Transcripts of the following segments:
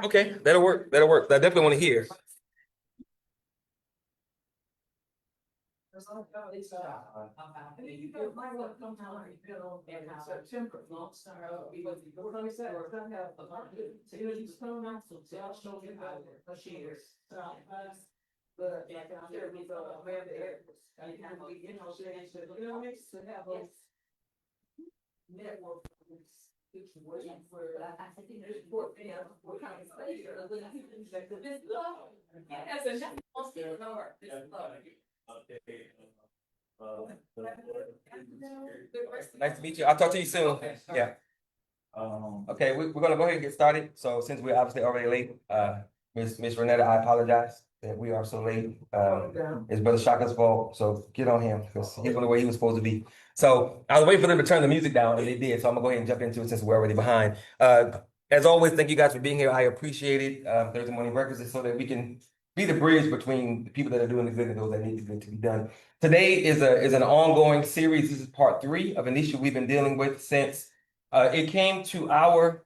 Okay, that'll work. That'll work. I definitely want to hear. Nice to meet you. I'll talk to you soon. Yeah. Okay, we're gonna go ahead and get started. So since we're obviously already late, Miss Renetta, I apologize that we are so late. It's Brother Shaka's fault, so get on him because he's on the way he was supposed to be. So I was waiting for them to turn the music down, and they did. So I'm gonna go ahead and jump into it since we're already behind. As always, thank you guys for being here. I appreciate it. Thursday Morning Breakfast is so that we can be the bridge between the people that are doing the good and those that need the good to be done. Today is an ongoing series. This is part 3 of an issue we've been dealing with since it came to our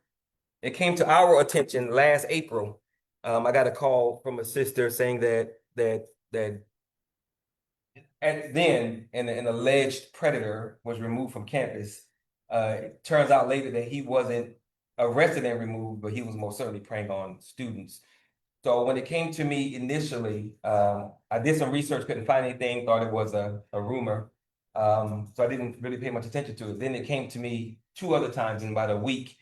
attention last April. I got a call from a sister saying that at then an alleged predator was removed from campus. It turns out later that he wasn't arrested and removed, but he was most certainly preying on students. So when it came to me initially, I did some research, couldn't find anything, thought it was a rumor. So I didn't really pay much attention to it. Then it came to me 2 other times in about a week.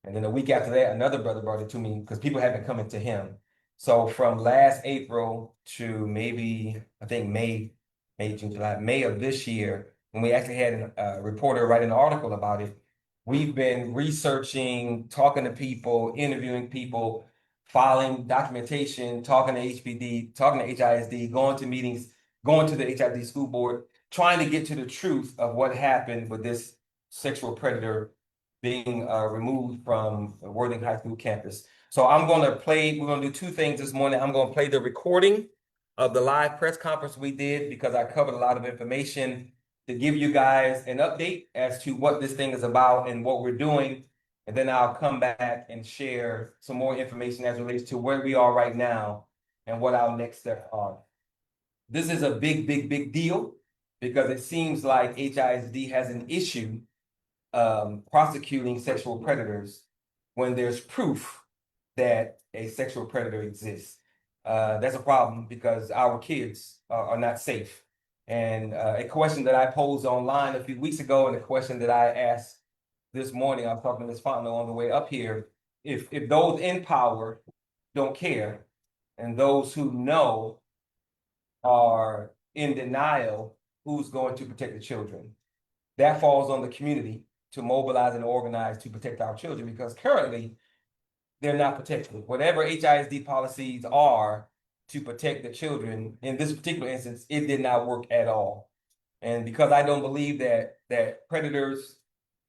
And then a week after that, another brother brought it to me because people had been coming to him. So from last April to maybe, I think June, July, May of this year, when we actually had a reporter write an article about it, we've been researching, talking to people, interviewing people, filing documentation, talking to HPD, talking to HISD, going to meetings, going to the HISD school board, trying to get to the truth of what happened with this sexual predator being removed from Worthing High School campus. So we're gonna do 2 things this morning. I'm gonna play the recording of the live press conference we did because I covered a lot of information to give you guys an update as to what this thing is about and what we're doing. And then I'll come back and share some more information as it relates to where we are right now and what our next steps are. This is a big, big, big deal because it seems like HISD has an issue prosecuting sexual predators when there's proof that a sexual predator exists. That's a problem because our kids are not safe. And a question that I posed online a few weeks ago and a question that I asked this morning, I was talking to Ms. Fontenot on the way up here, if those in power don't care and those who know are in denial, who's going to protect the children? That falls on the community to mobilize and organize to protect our children because currently they're not protected. Whatever HISD policies are to protect the children, in this particular instance, it did not work at all. And because I don't believe that predators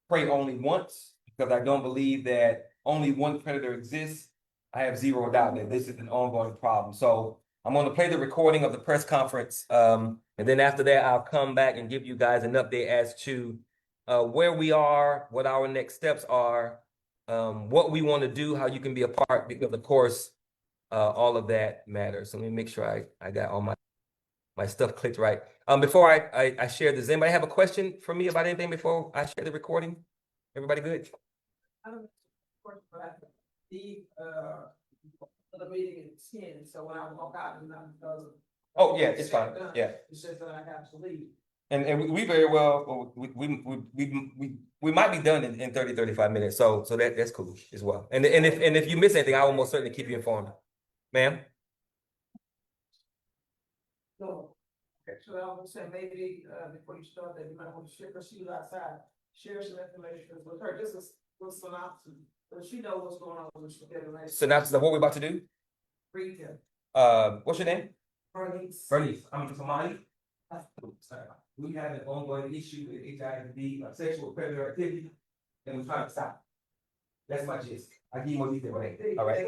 prey only once, because I don't believe that only one predator exists, I have zero doubt that this is an ongoing problem. So I'm going to play the recording of the press conference. And then after that, I'll come back and give you guys an update as to where we are, what our next steps are, what we want to do, how you can be a part, because of course, all of that matters. So let me make sure I got all my stuff clicked right. Before I share, does anybody have a question for me about anything before I share the recording? Everybody good? I don't know, the meeting at 10, so when I walk out and I'm Oh, yeah, it's fine. Yeah. It's just that I have to leave. And we very well, we might be done in 30, 35 minutes. So that's cool as well. And if you miss anything, I will most certainly keep you informed. Ma'am? So, so I was saying maybe before you start that you might want to share, because she was outside, share some information with her. This is what's synopsis, but she knows what's going on when she get it. Synopsis of what we're about to do? Read them. What's your name? Bernice. Bernice. I'm Tamani. Sorry. We have an ongoing issue with HISD, sexual predator activity, and we're trying to stop. That's my gist. I give you more detail. Right? All right.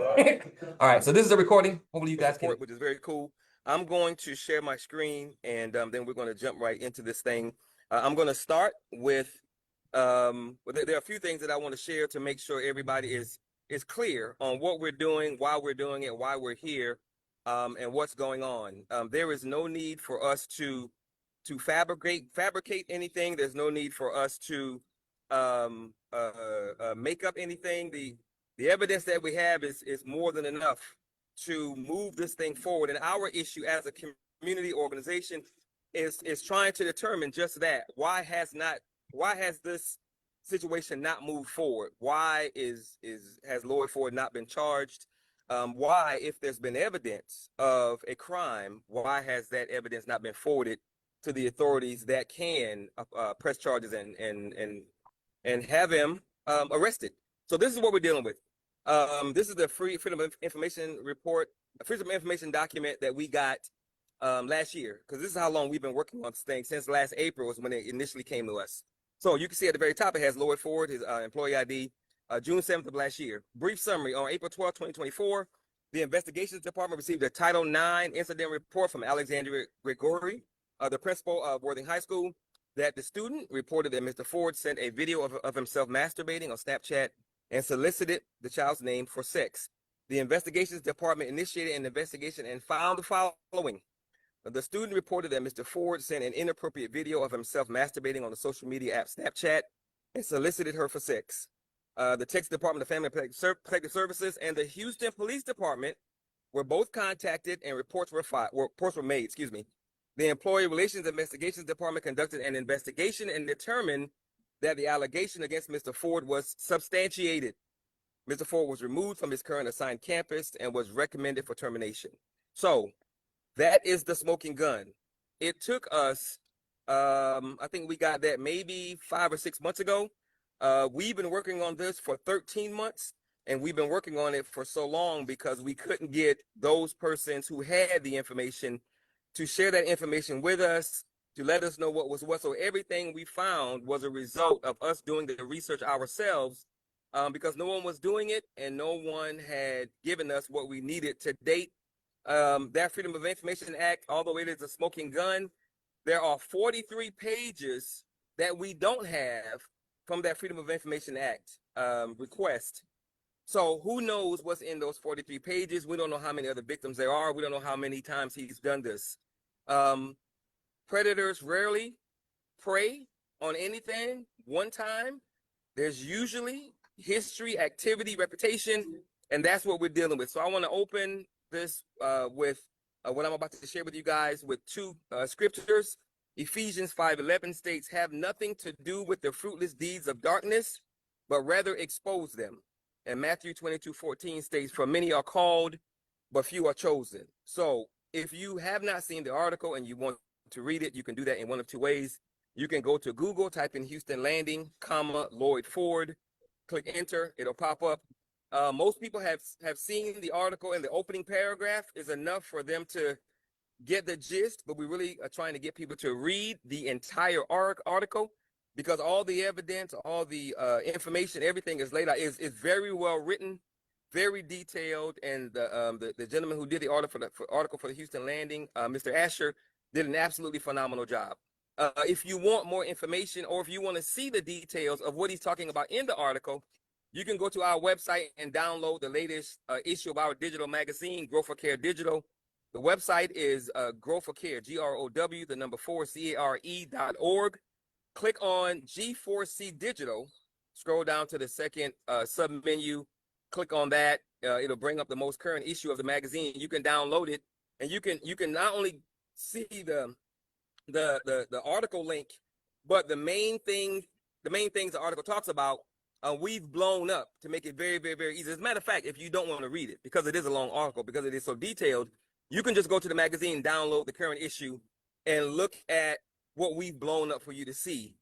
All right. So this is a recording. Hopefully you guys can, which is very cool. I'm going to share my screen, and then we're going to jump right into this thing. I'm going to start with. There are a few things that I want to share to make sure everybody is clear on what we're doing, why we're doing it, why we're here, and what's going on. There is no need for us to fabricate anything. There's no need for us to make up anything. The evidence that we have is more than enough to move this thing forward. And our issue as a community organization is trying to determine just that. Why has this situation not moved forward? Why has Lloyd Ford not been charged? Why, if there's been evidence of a crime, why has that evidence not been forwarded to the authorities that can press charges and have him arrested? So this is what we're dealing with. This is the Freedom of Information report, a Freedom of Information document that we got last year, because this is how long we've been working on this thing. Since last April was when it initially came to us. So you can see at the very top, it has Lloyd Ford, his employee ID, June 7th of last year. Brief summary: on April 12th, 2024, the Investigations Department received a Title IX incident report from Alexandria Gregory, the principal of Worthing High School, that the student reported that Mr. Ford sent a video of himself masturbating on Snapchat and solicited the child's name for sex. The Investigations Department initiated an investigation and found the following. The student reported that Mr. Ford sent an inappropriate video of himself masturbating on the social media app Snapchat and solicited her for sex. the Texas Department of Family and Protective Services, and the Houston Police Department were both contacted and reports were made, excuse me. The Employee Relations Investigations Department conducted an investigation and determined that the allegation against Mr. Ford was substantiated. Mr. Ford was removed from his current assigned campus and was recommended for termination. So that is the smoking gun. It took us, I think we got that maybe 5 or 6 months ago. We've been working on this for 13 months, and we've been working on it for so long because we couldn't get those persons who had the information to share that information with us, to let us know what was what. So everything we found was a result of us doing the research ourselves, because no one was doing it and no one had given us what we needed to date. That Freedom of Information Act, although it is a smoking gun, there are 43 pages that we don't have from that Freedom of Information Act request. So who knows what's in those 43 pages? We don't know how many other victims there are. We don't know how many times he's done this. Predators rarely prey on anything one time. There's usually history, activity, reputation, and that's what we're dealing with. So I want to open this with what I'm about to share with you guys with two scriptures. Ephesians 5:11 states, "Have nothing to do with the fruitless deeds of darkness, but rather expose them." And Matthew 22:14 states, "For many are called, but few are chosen." So if you have not seen the article and you want to read it, you can do that in one of two ways. You can go to Google, type in Houston Landing, Lloyd Ford, click enter, it'll pop up. Most people have seen the article, and the opening paragraph is enough for them to get the gist, but we really are trying to get people to read the entire article, because all the evidence, all the information, everything is laid out, is very well written, very detailed, and the gentleman who did the article for the Houston Landing, Mr. Asher, did an absolutely phenomenal job. If you want more information, or if you want to see the details of what he's talking about in the article, you can go to our website and download the latest issue of our digital magazine, Grow for Care Digital. The website is Grow for Care, GROW, the number 4, CARE.org. Click on G4C Digital, scroll down to the second sub-menu, click on that. It'll bring up the most current issue of the magazine. You can download it, and you can not only see the article link, but the main things the article talks about, we've blown up to make it very, very, very easy. As a matter of fact, if you don't want to read it, because it is a long article, because it is so detailed, you can just go to the magazine, download the current issue, and look at what we've blown up for you to see.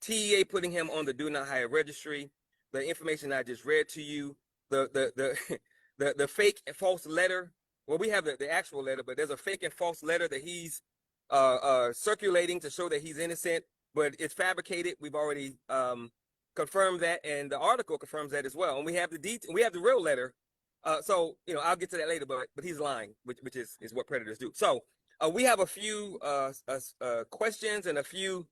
TEA putting him on the do not hire registry, the information I just read to you, the fake and false letter. Well, we have the actual letter, but there's a fake and false letter that he's circulating to show that he's innocent, but it's fabricated. We've already confirmed that, and the article confirms that as well. And we have the real letter. So I'll get to that later, but he's lying, which is what predators do. So we have a few questions and a few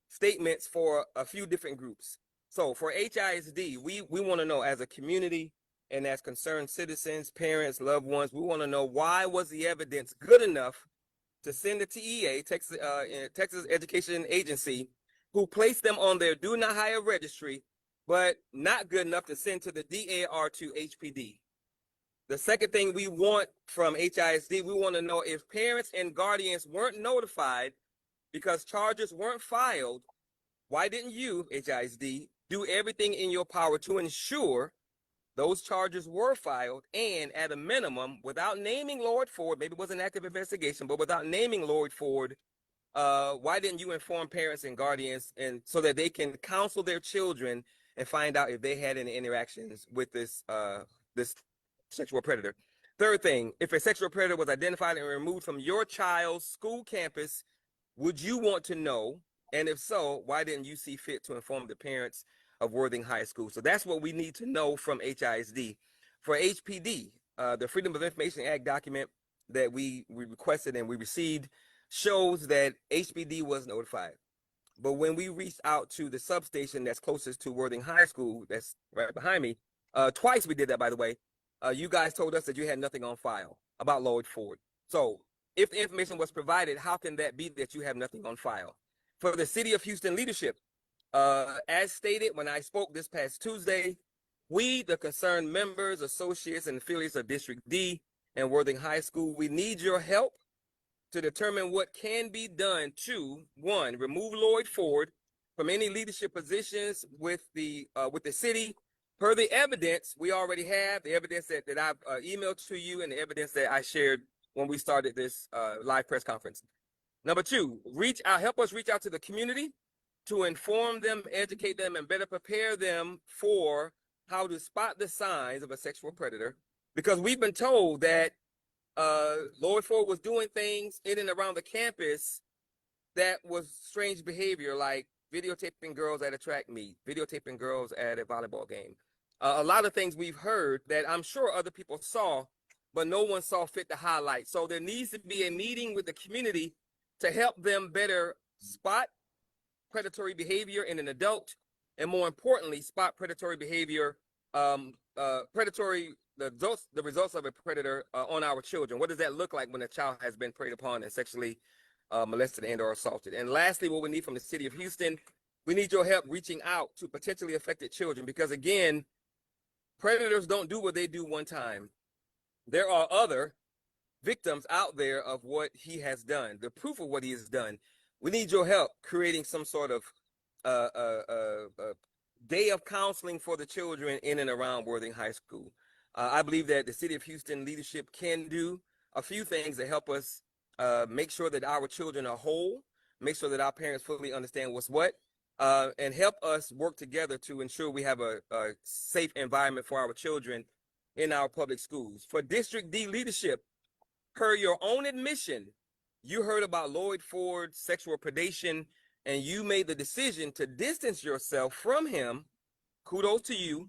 statements for a few different groups. So for HISD, we want to know, as a community and as concerned citizens, parents, loved ones, we want to know, why was the evidence good enough to send the TEA, Texas Education Agency, who placed them on their do not hire registry, but not good enough to send to the DAR to HPD? The second thing we want from HISD, we want to know, if parents and guardians weren't notified because charges weren't filed, why didn't you, HISD, do everything in your power to ensure those charges were filed, and at a minimum, without naming Lloyd Ford, maybe it was an active investigation, but without naming Lloyd Ford, why didn't you inform parents and guardians, and so that they can counsel their children and find out if they had any interactions with this sexual predator? Third thing, if a sexual predator was identified and removed from your child's school campus, would you want to know? And if so, why didn't you see fit to inform the parents of Worthing High School? So that's what we need to know from HISD. For HPD, the Freedom of Information Act document that we requested and we received shows that HPD was notified. But when we reached out to the substation that's closest to Worthing High School, that's right behind me, twice we did that, by the way, you guys told us that you had nothing on file about Lloyd Ford. So if the information was provided, how can that be that you have nothing on file? For the City of Houston leadership, As stated when I spoke this past Tuesday, we, the concerned members, associates, and affiliates of District D and Worthing High School, we need your help to determine what can be done to, one, remove Lloyd Ford from any leadership positions with the city. Per the evidence we already have, the evidence that I've emailed to you and the evidence that I shared when we started this live press conference. Number two, help us reach out to the community to inform them, educate them, and better prepare them for how to spot the signs of a sexual predator. Because we've been told that Lloyd Ford was doing things in and around the campus that was strange behavior, like videotaping girls at a track meet, videotaping girls at a volleyball game. A lot of things we've heard that I'm sure other people saw, but no one saw fit to highlight. So there needs to be a meeting with the community to help them better spot predatory behavior in an adult, and more importantly, spot predatory behavior, the results of a predator on our children. What does that look like when a child has been preyed upon and sexually molested and or assaulted? And lastly, what we need from the city of Houston, we need your help reaching out to potentially affected children, because again, predators don't do what they do one time. There are other victims out there of what he has done, the proof of what he has done. We need your help creating some sort of day of counseling for the children in and around Worthing High School. I believe that the city of Houston leadership can do a few things to help us make sure that our children are whole, make sure that our parents fully understand what's what, and help us work together to ensure we have a safe environment for our children in our public schools. For District D leadership, per your own admission, you heard about Lloyd Ford's sexual predation and you made the decision to distance yourself from him. Kudos to you.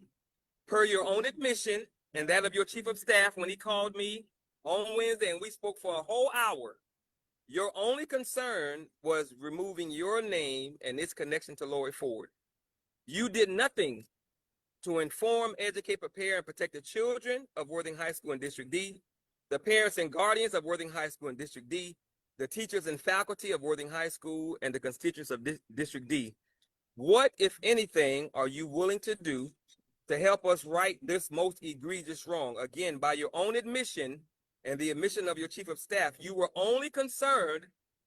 Per your own admission and that of your chief of staff when he called me on Wednesday and we spoke for a whole hour, your only concern was removing your name and its connection to Lloyd Ford. You did nothing to inform, educate, prepare, and protect the children of Worthing High School and District D, the parents and guardians of Worthing High School and District D, the teachers and faculty of Worthing High School, and the constituents of District D. What, if anything, are you willing to do to help us right this most egregious wrong? Again, by your own admission and the admission of your chief of staff, you were only concerned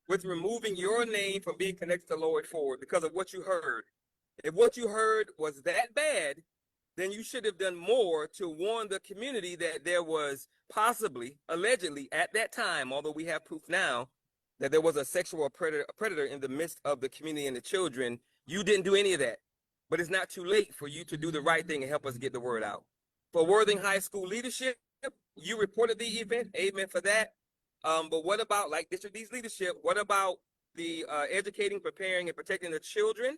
with removing your name from being connected to Lloyd Ford because of what you heard. If what you heard was that bad, then you should have done more to warn the community that there was possibly, allegedly, at that time, although we have proof now, that there was a sexual predator in the midst of the community and the children. You didn't do any of that. But it's not too late for you to do the right thing and help us get the word out. For Worthing High School leadership, you reported the event, amen for that. But what about, like District D's leadership, what about the educating, preparing, and protecting the children,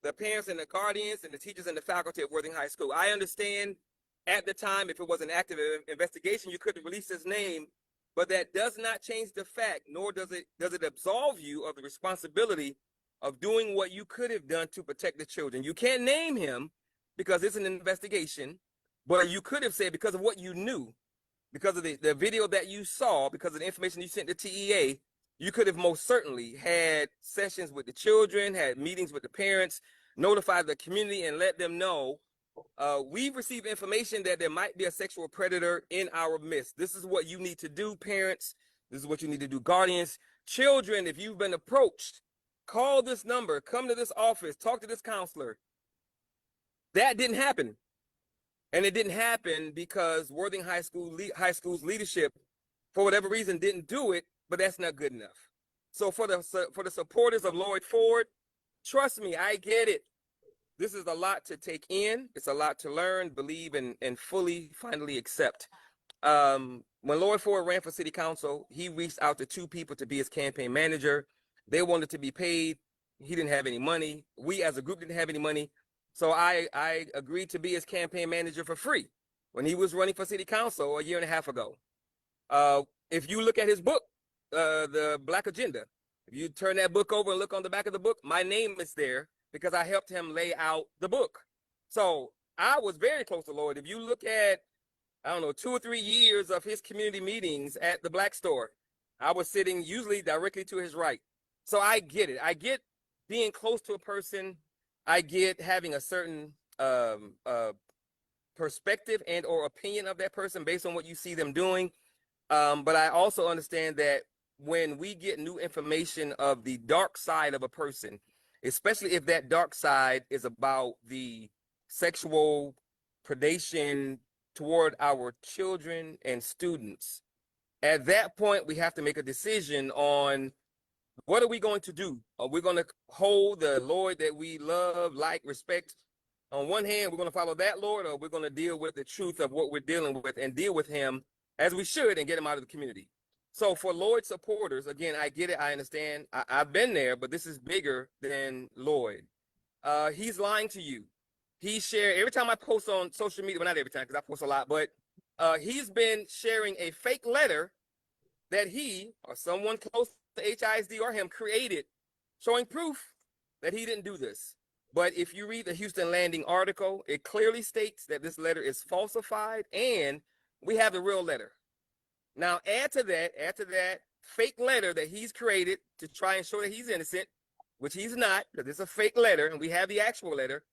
the parents and the guardians, and the teachers and the faculty of Worthing High School? I understand at the time, if it was an active investigation, you couldn't release his name, but that does not change the fact, nor does it absolve you of the responsibility of doing what you could have done to protect the children. You can't name him because it's an investigation, but you could have said, because of what you knew, because of the video that you saw, because of the information you sent to TEA, you could have most certainly had sessions with the children, had meetings with the parents, notified the community and let them know, we've received information that there might be a sexual predator in our midst. This is what you need to do, parents. This is what you need to do, guardians. Children, if you've been approached, call this number, come to this office, talk to this counselor. That didn't happen. And it didn't happen because Worthing High School's leadership, for whatever reason, didn't do it, but that's not good enough. So for the supporters of Lloyd Ford, trust me, I get it. This is a lot to take in. It's a lot to learn, believe, and finally accept. When Lloyd Ford ran for city council, he reached out to two people to be his campaign manager. They wanted to be paid. He didn't have any money. We as a group didn't have any money. So I agreed to be his campaign manager for free when he was running for city council a year and a half ago. If you look at his book, The Black Agenda, if you turn that book over and look on the back of the book, my name is there because I helped him lay out the book. So I was very close to Lloyd. If you look at, 2 or 3 years of his community meetings at the Black Store, I was sitting usually directly to his right. So I get it. I get being close to a person I get having a certain perspective and or opinion of that person based on what you see them doing. But I also understand that when we get new information of the dark side of a person, especially if that dark side is about the sexual predation toward our children and students, at that point, we have to make a decision on what are we going to do? Are we going to hold the Lord that we love, like, respect? On one hand, we're going to follow that Lord, or we're going to deal with the truth of what we're dealing with and deal with him as we should and get him out of the community. So for Lloyd supporters, again, I get it. I understand. I've been there, but this is bigger than Lloyd. He's lying to you. He shared every time I post on social media, well, not every time because I post a lot, but he's been sharing a fake letter that he or someone close to HISD or him created, showing proof that he didn't do this. But if you read the Houston Landing article, it clearly states that this letter is falsified and we have the real letter. Now, add to that fake letter that he's created to try and show that he's innocent, which he's not, because it's a fake letter and we have the actual letter.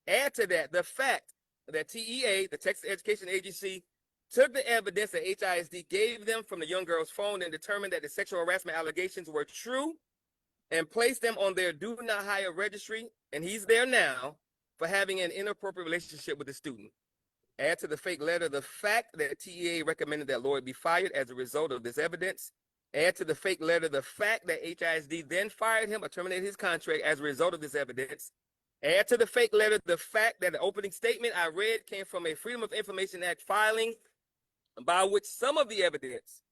Add to that the fact that TEA, the Texas Education Agency, took the evidence that HISD gave them from the young girl's phone and determined that the sexual harassment allegations were true and placed them on their do not hire registry, and he's there now for having an inappropriate relationship with the student. Add to the fake letter the fact that TEA recommended that Lloyd be fired as a result of this evidence. Add to the fake letter the fact that HISD then fired him or terminated his contract as a result of this evidence. Add to the fake letter the fact that the opening statement I read came from a Freedom of Information Act filing by which some of the evidence,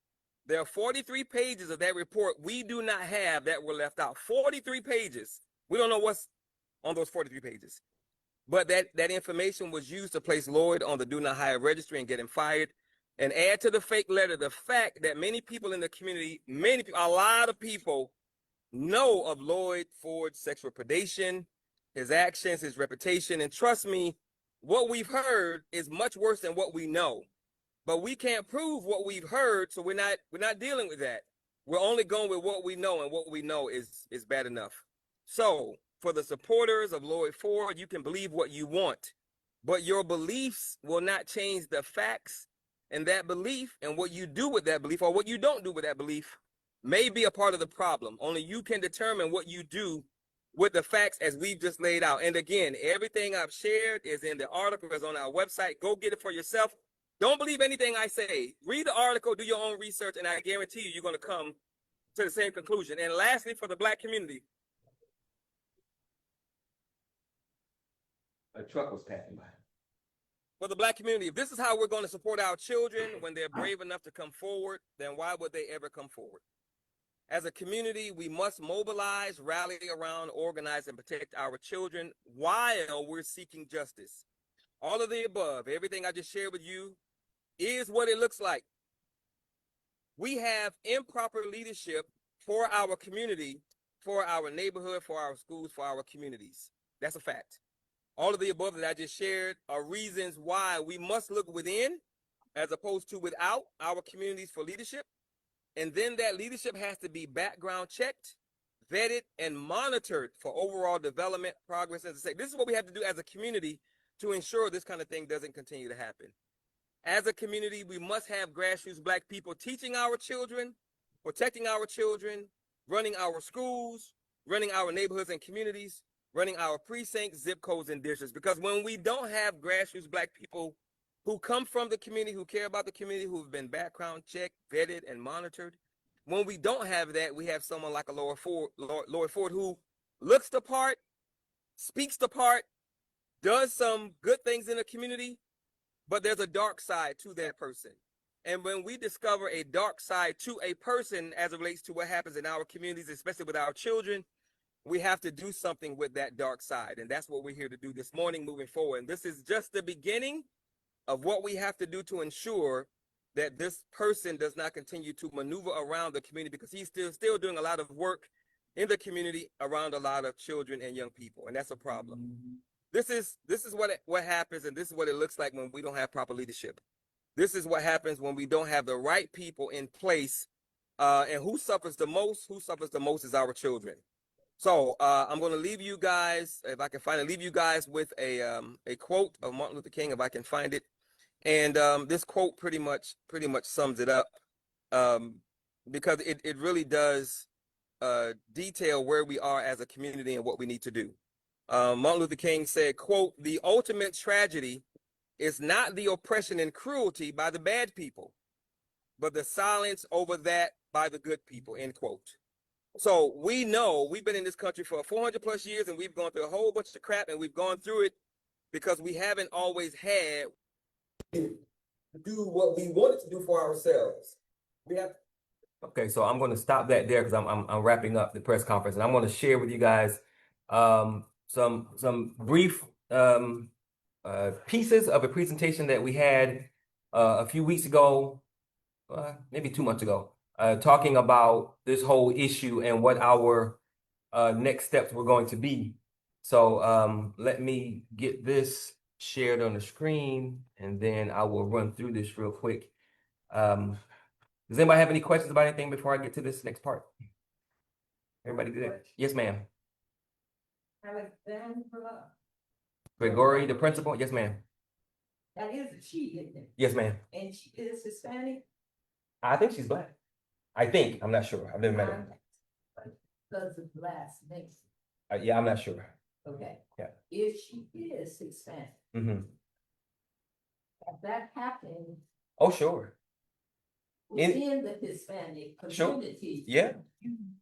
there are 43 pages of that report we do not have that were left out. 43 pages. We don't know what's on those 43 pages. But that information was used to place Lloyd on the do not hire registry and get him fired. And add to the fake letter the fact that many people in the community, a lot of people know of Lloyd Ford's sexual predation, his actions, his reputation. And trust me, what we've heard is much worse than what we know. But we can't prove what we've heard, so we're not dealing with that. We're only going with what we know, and what we know is bad enough. So for the supporters of Lloyd Ford, you can believe what you want, but your beliefs will not change the facts, and that belief and what you do with that belief or what you don't do with that belief may be a part of the problem. Only you can determine what you do with the facts as we've just laid out. And again, everything I've shared is in the article, is on our website. Go get it for yourself. Don't believe anything I say. Read the article, do your own research, and I guarantee you, you're going to come to the same conclusion. And lastly, for the Black community. A truck was passing by. For the Black community, if this is how we're going to support our children when they're brave enough to come forward, then why would they ever come forward? As a community, we must mobilize, rally around, organize, and protect our children while we're seeking justice. All of the above, everything I just shared with you, is what it looks like. We have improper leadership for our community, for our neighborhood, for our schools, for our communities. That's a fact. All of the above that I just shared are reasons why we must look within as opposed to without our communities for leadership. And then that leadership has to be background checked, vetted, and monitored for overall development, progress. As I say, this is what we have to do as a community to ensure this kind of thing doesn't continue to happen. As a community, we must have grassroots Black people teaching our children, protecting our children, running our schools, running our neighborhoods and communities, running our precincts, zip codes, and districts. Because when we don't have grassroots Black people who come from the community, who care about the community, who have been background checked, vetted, and monitored, when we don't have that, we have someone like a Lloyd Ford who looks the part, speaks the part, does some good things in the community, but there's a dark side to that person. And when we discover a dark side to a person as it relates to what happens in our communities, especially with our children, we have to do something with that dark side. And that's what we're here to do this morning moving forward. And this is just the beginning of what we have to do to ensure that this person does not continue to maneuver around the community, because he's still doing a lot of work in the community around a lot of children and young people. And that's a problem. This is what happens, and this is what it looks like when we don't have proper leadership. This is what happens when we don't have the right people in place. And who suffers the most? Who suffers the most is our children. So I'm going to leave you guys, if I can find it, leave you guys with a quote of Martin Luther King, if I can find it. And this quote pretty much sums it up, because it really does detail where we are as a community and what we need to do. Martin Luther King said, quote, "The ultimate tragedy is not the oppression and cruelty by the bad people, but the silence over that by the good people," end quote. So we know we've been in this country for 400 plus years, and we've gone through a whole bunch of crap, and we've gone through it because we haven't always had to do what we wanted to do for ourselves. We have. Okay, so I'm going to stop that there because I'm wrapping up the press conference, and I'm going to share with you guys some brief pieces of a presentation that we had a few weeks ago, maybe 2 months ago, talking about this whole issue and what our next steps were going to be. So let me get this shared on the screen, and then I will run through this real quick. Does anybody have any questions about anything before I get to this next part? Everybody good? Yes, ma'am. Alexandra, Gregory, the principal? Yes, ma'am. that is a she, isn't it? Yes, ma'am. And she is Hispanic? I think she's black. I think. I'm not sure. I've never met her. Because of last name. Yeah, I'm not sure. Okay. Yeah. If she is Hispanic, Mm-hmm. if that happened Oh, sure. within the Hispanic Sure. community. Yeah.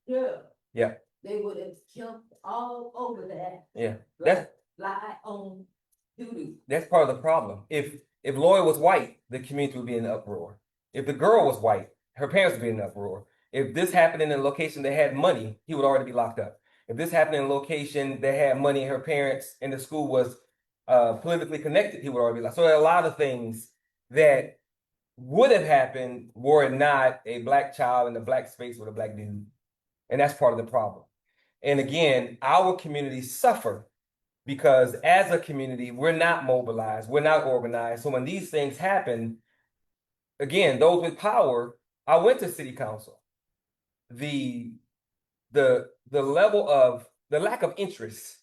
Yeah. They would have jumped all over that. Yeah. That's lie on duty. That's part of the problem. If Lloyd was white, the community would be in an uproar. If the girl was white, her parents would be in an uproar. If this happened in a location that had money, he would already be locked up. If this happened in a location that had money and her parents and the school was politically connected, he would already be locked. So there are a lot of things that would have happened were it not a black child in a black space with a black dude. And that's part of the problem. And again, our communities suffer because as a community, we're not mobilized, we're not organized. So when these things happen, again, those with power, I went to city council. The level of the lack of interest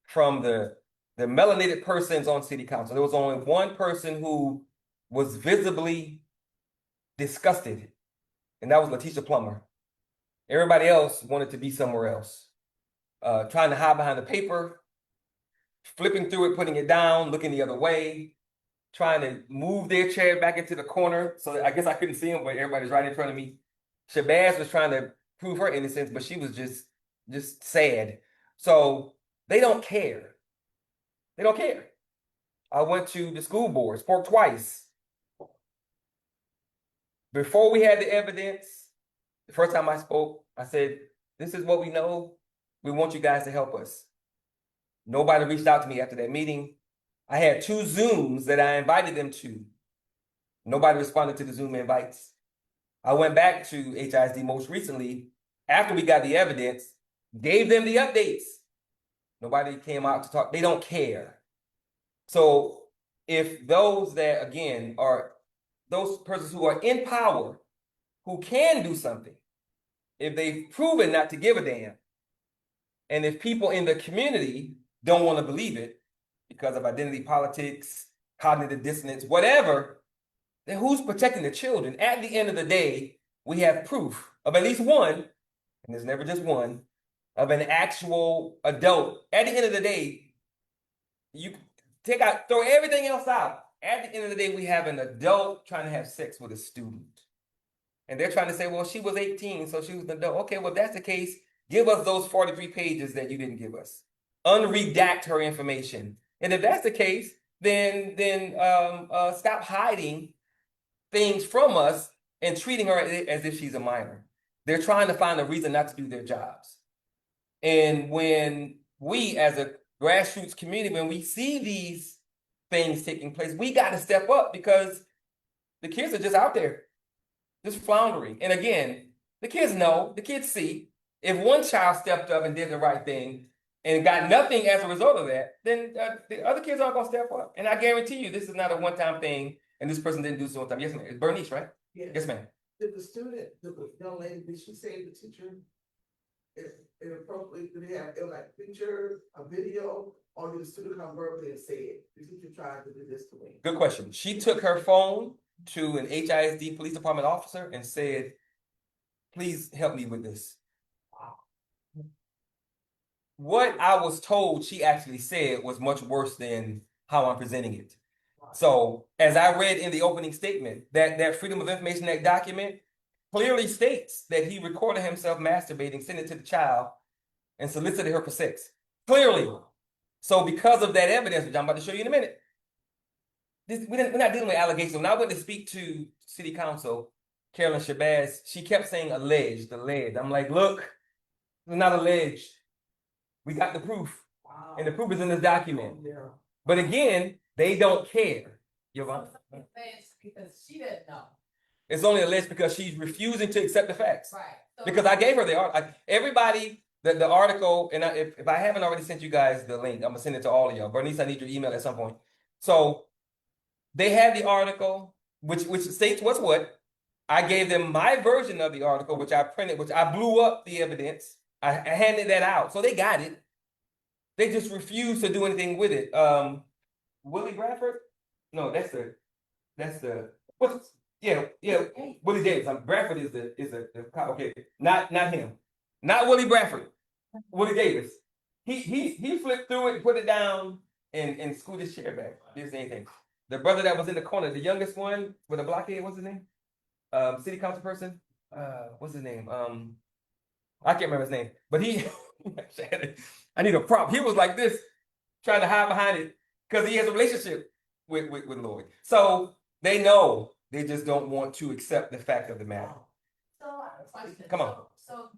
from the melanated persons on city council. There was only one person who was visibly disgusted, and that was Letitia Plummer. Everybody else wanted to be somewhere else, trying to hide behind the paper, flipping through it, putting it down, looking the other way, trying to move their chair back into the corner. So I guess I couldn't see him, but everybody's right in front of me. Shabazz was trying to prove her innocence, but she was just sad. So they don't care. They don't care. I went to the school board, spoke twice. Before we had the evidence, the first time I spoke, I said, "This is what we know. We want you guys to help us." Nobody reached out to me after that meeting. I had 2 Zooms that I invited them to. Nobody responded to the Zoom invites. I went back to HISD most recently after we got the evidence, gave them the updates. Nobody came out to talk. They don't care. So if those that, again, are those persons who are in power, who can do something, if they've proven not to give a damn, and if people in the community don't want to believe it because of identity politics, cognitive dissonance, whatever, then who's protecting the children? At the end of the day, we have proof of at least one, and there's never just one, of an actual adult. At the end of the day, you throw everything else out. At the end of the day, we have an adult trying to have sex with a student. And they're trying to say, well, she was 18, so she was an adult. Okay, well, if that's the case, give us those 43 pages that you didn't give us. Unredact her information. And if that's the case, then stop hiding things from us and treating her as if she's a minor. They're trying to find a reason not to do their jobs. And when we, as a grassroots community, when we see these things taking place, we got to step up because the kids are just out there, just floundering. And again, the kids know, the kids see. If one child stepped up and did the right thing and got nothing as a result of that, then the other kids aren't going to step up. And I guarantee you, this is not a one-time thing, and this person didn't do so one time. Yes, ma'am. It's Bernice, right? Yes. Yes, ma'am. Did the student, the young lady, did she say to the teacher is it appropriate, do they have, like, picture, a video, or do the student come verbally and say it? The teacher tried to do this to me. Good question. She took her phone to an HISD police department officer and said, please help me with this. What I was told she actually said was much worse than how I'm presenting it. So, as I read in the opening statement, that Freedom of Information Act document clearly states that he recorded himself masturbating, sent it to the child, and solicited her for sex. Clearly. So, because of that evidence, which I'm about to show you in a minute, we're not dealing with allegations. When I went to speak to City Council, Carolyn Shabazz, she kept saying alleged. I'm like, look, it's not alleged. We got the proof. Wow. And the proof is in this document. Yeah. But again, they don't care. Yvonne? Because she didn't know. It's only alleged because she's refusing to accept the facts. Right. So Because I gave her the article. Everybody, the article, and if I haven't already sent you guys the link, I'm going to send it to all of y'all. Bernice, I need your email at some point. So they had the article, which states what's what. I gave them my version of the article, which I printed, which I blew up the evidence. I handed that out. So they got it. They just refused to do anything with it. Willie Bradford? No, that's the what's yeah, Willie Davis. Bradford is the okay, not him. Not Willie Bradford. Willie Davis. He flipped through it, put it down, and scooted his chair back. Didn't say anything. The brother that was in the corner, the youngest one with a blockhead, what's his name? City council person. What's his name? I can't remember his name, but he I need a prop. He was like this, trying to hide behind it because he has a relationship with Lloyd. So they know, they just don't want to accept the fact of the matter. I have a question. Come on. So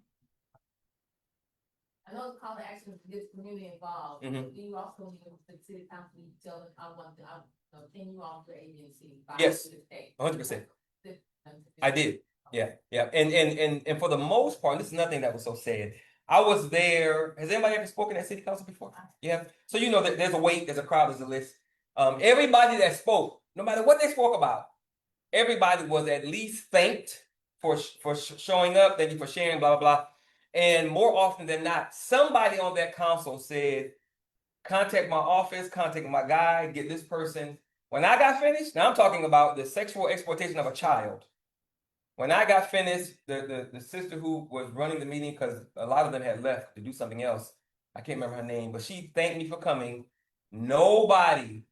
I know the call to action is to get the community involved. Mhm. Do you also need the city council to tell them can you offer agency? Yes. 100%. I did. Yeah. And for the most part, this is nothing that was so sad. I was there. Has anybody ever spoken at city council before? Yeah. So you know that there's a wait, there's a crowd, there's a list. Everybody that spoke, no matter what they spoke about, everybody was at least thanked for showing up, thank you for sharing, blah, blah, blah. And more often than not, somebody on that council said, contact my office, contact my guy, get this person. When I got finished, now I'm talking about the sexual exploitation of a child. When I got finished, the sister who was running the meeting, because a lot of them had left to do something else, I can't remember her name, but she thanked me for coming. Nobody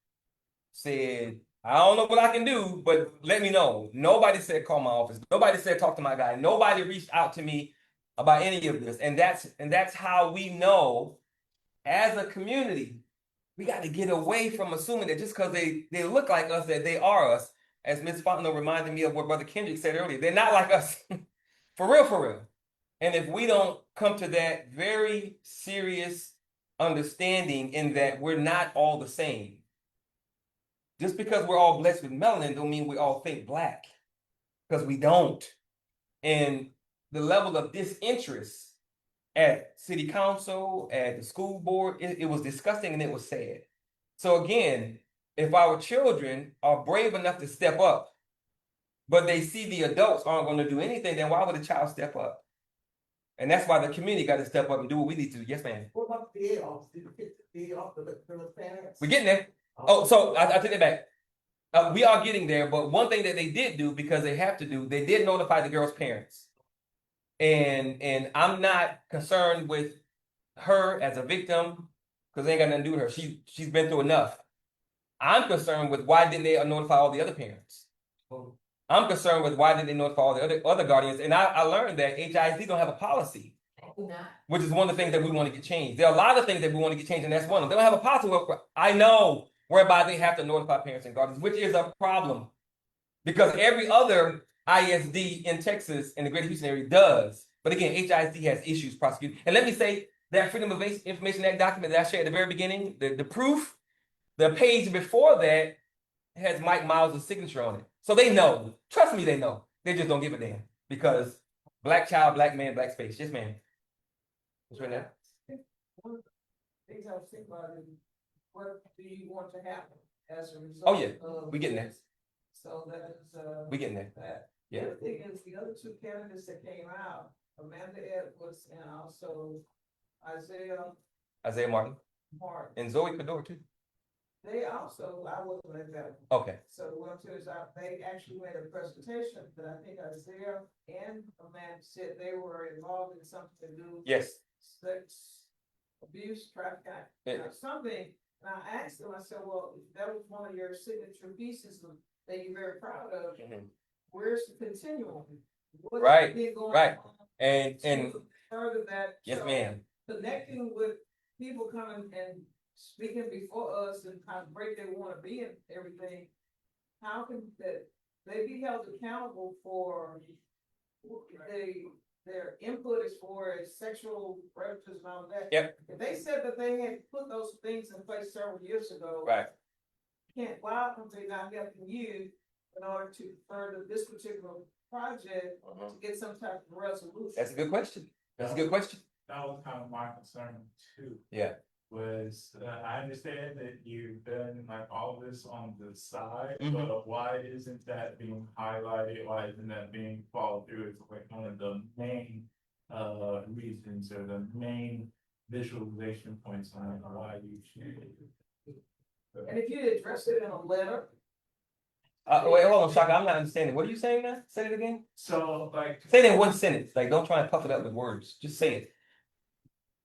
said, I don't know what I can do, but let me know. Nobody said call my office. Nobody said talk to my guy. Nobody reached out to me about any of this. And that's how we know, as a community, we got to get away from assuming that just because they look like us, that they are us. As Ms. Fontenot reminded me of what Brother Kendrick said earlier, they're not like us. For real. And if we don't come to that very serious understanding in that we're not all the same, just because we're all blessed with melanin don't mean we all think black, because we don't. And the level of disinterest at city council, at the school board, it was disgusting and it was sad. So again, if our children are brave enough to step up, but they see the adults aren't going to do anything, then why would a child step up? And that's why the community got to step up and do what we need to do. Yes, ma'am. What about the DA office? Did you get the DA off the parents? We're getting there. Oh, so I take it back. We are getting there, but one thing that they did do, because they have to do, they did notify the girl's parents. And I'm not concerned with her as a victim, because they ain't got nothing to do with her. She's been through enough. I'm concerned with why didn't they notify all the other parents? I'm concerned with why didn't they notify all the other guardians? And I learned that HISD don't have a policy, which is one of the things that we want to get changed. There are a lot of things that we want to get changed, and that's one of them. They don't have a policy, I know, whereby they have to notify parents and guardians, which is a problem. Because every other ISD in Texas, in the Greater Houston area, does. But again, HISD has issues prosecuting. And let me say, that Freedom of Information Act document that I shared at the very beginning, the proof, the page before that has Mike Miles' signature on it. So they know. Trust me, they know. They just don't give a damn. Because black child, black man, black space. Yes, ma'am. What's right now? One of the things I was thinking about is, what do you want to happen as a result? Oh, yeah. We getting there. So that is, We getting there. that The other thing is, the other two candidates that came out, Amanda Edwards and also Isaiah Martin Martin, and Zoe Cador too. they also, I wasn't at that. Okay. So what I'm saying is, they actually made a presentation, but I think Isaiah and Amanda said they were involved in something to do. Yes. Sex abuse, trafficking, Yeah. something. And I asked them, I said, well, if that was one of your signature pieces that you're very proud of, where's the continuum? What's Right, been going right. on And to further that? yes, So, ma'am. connecting with people coming and speaking before us and how great they wanna be and everything. How can they be held accountable for their input as far as sexual predators and all that? Yep. If they said that they had put those things in place several years ago. Right. Why are they not helping you in order to further this particular project to get some type of resolution? That's a good question. That's a good question. That was kind of my concern too. Yeah. Was, I understand that you've done like all this on the side, Mhm. but why isn't that being highlighted? Why isn't that being followed through as like one of the main, reasons or the main visualization points on why you should? And if you address it in a letter. Wait, hold on, Shaka. I'm not understanding. What are you saying now? Say it again. So like. Say it in one sentence. Like, don't try and puff it up with words. Just say it.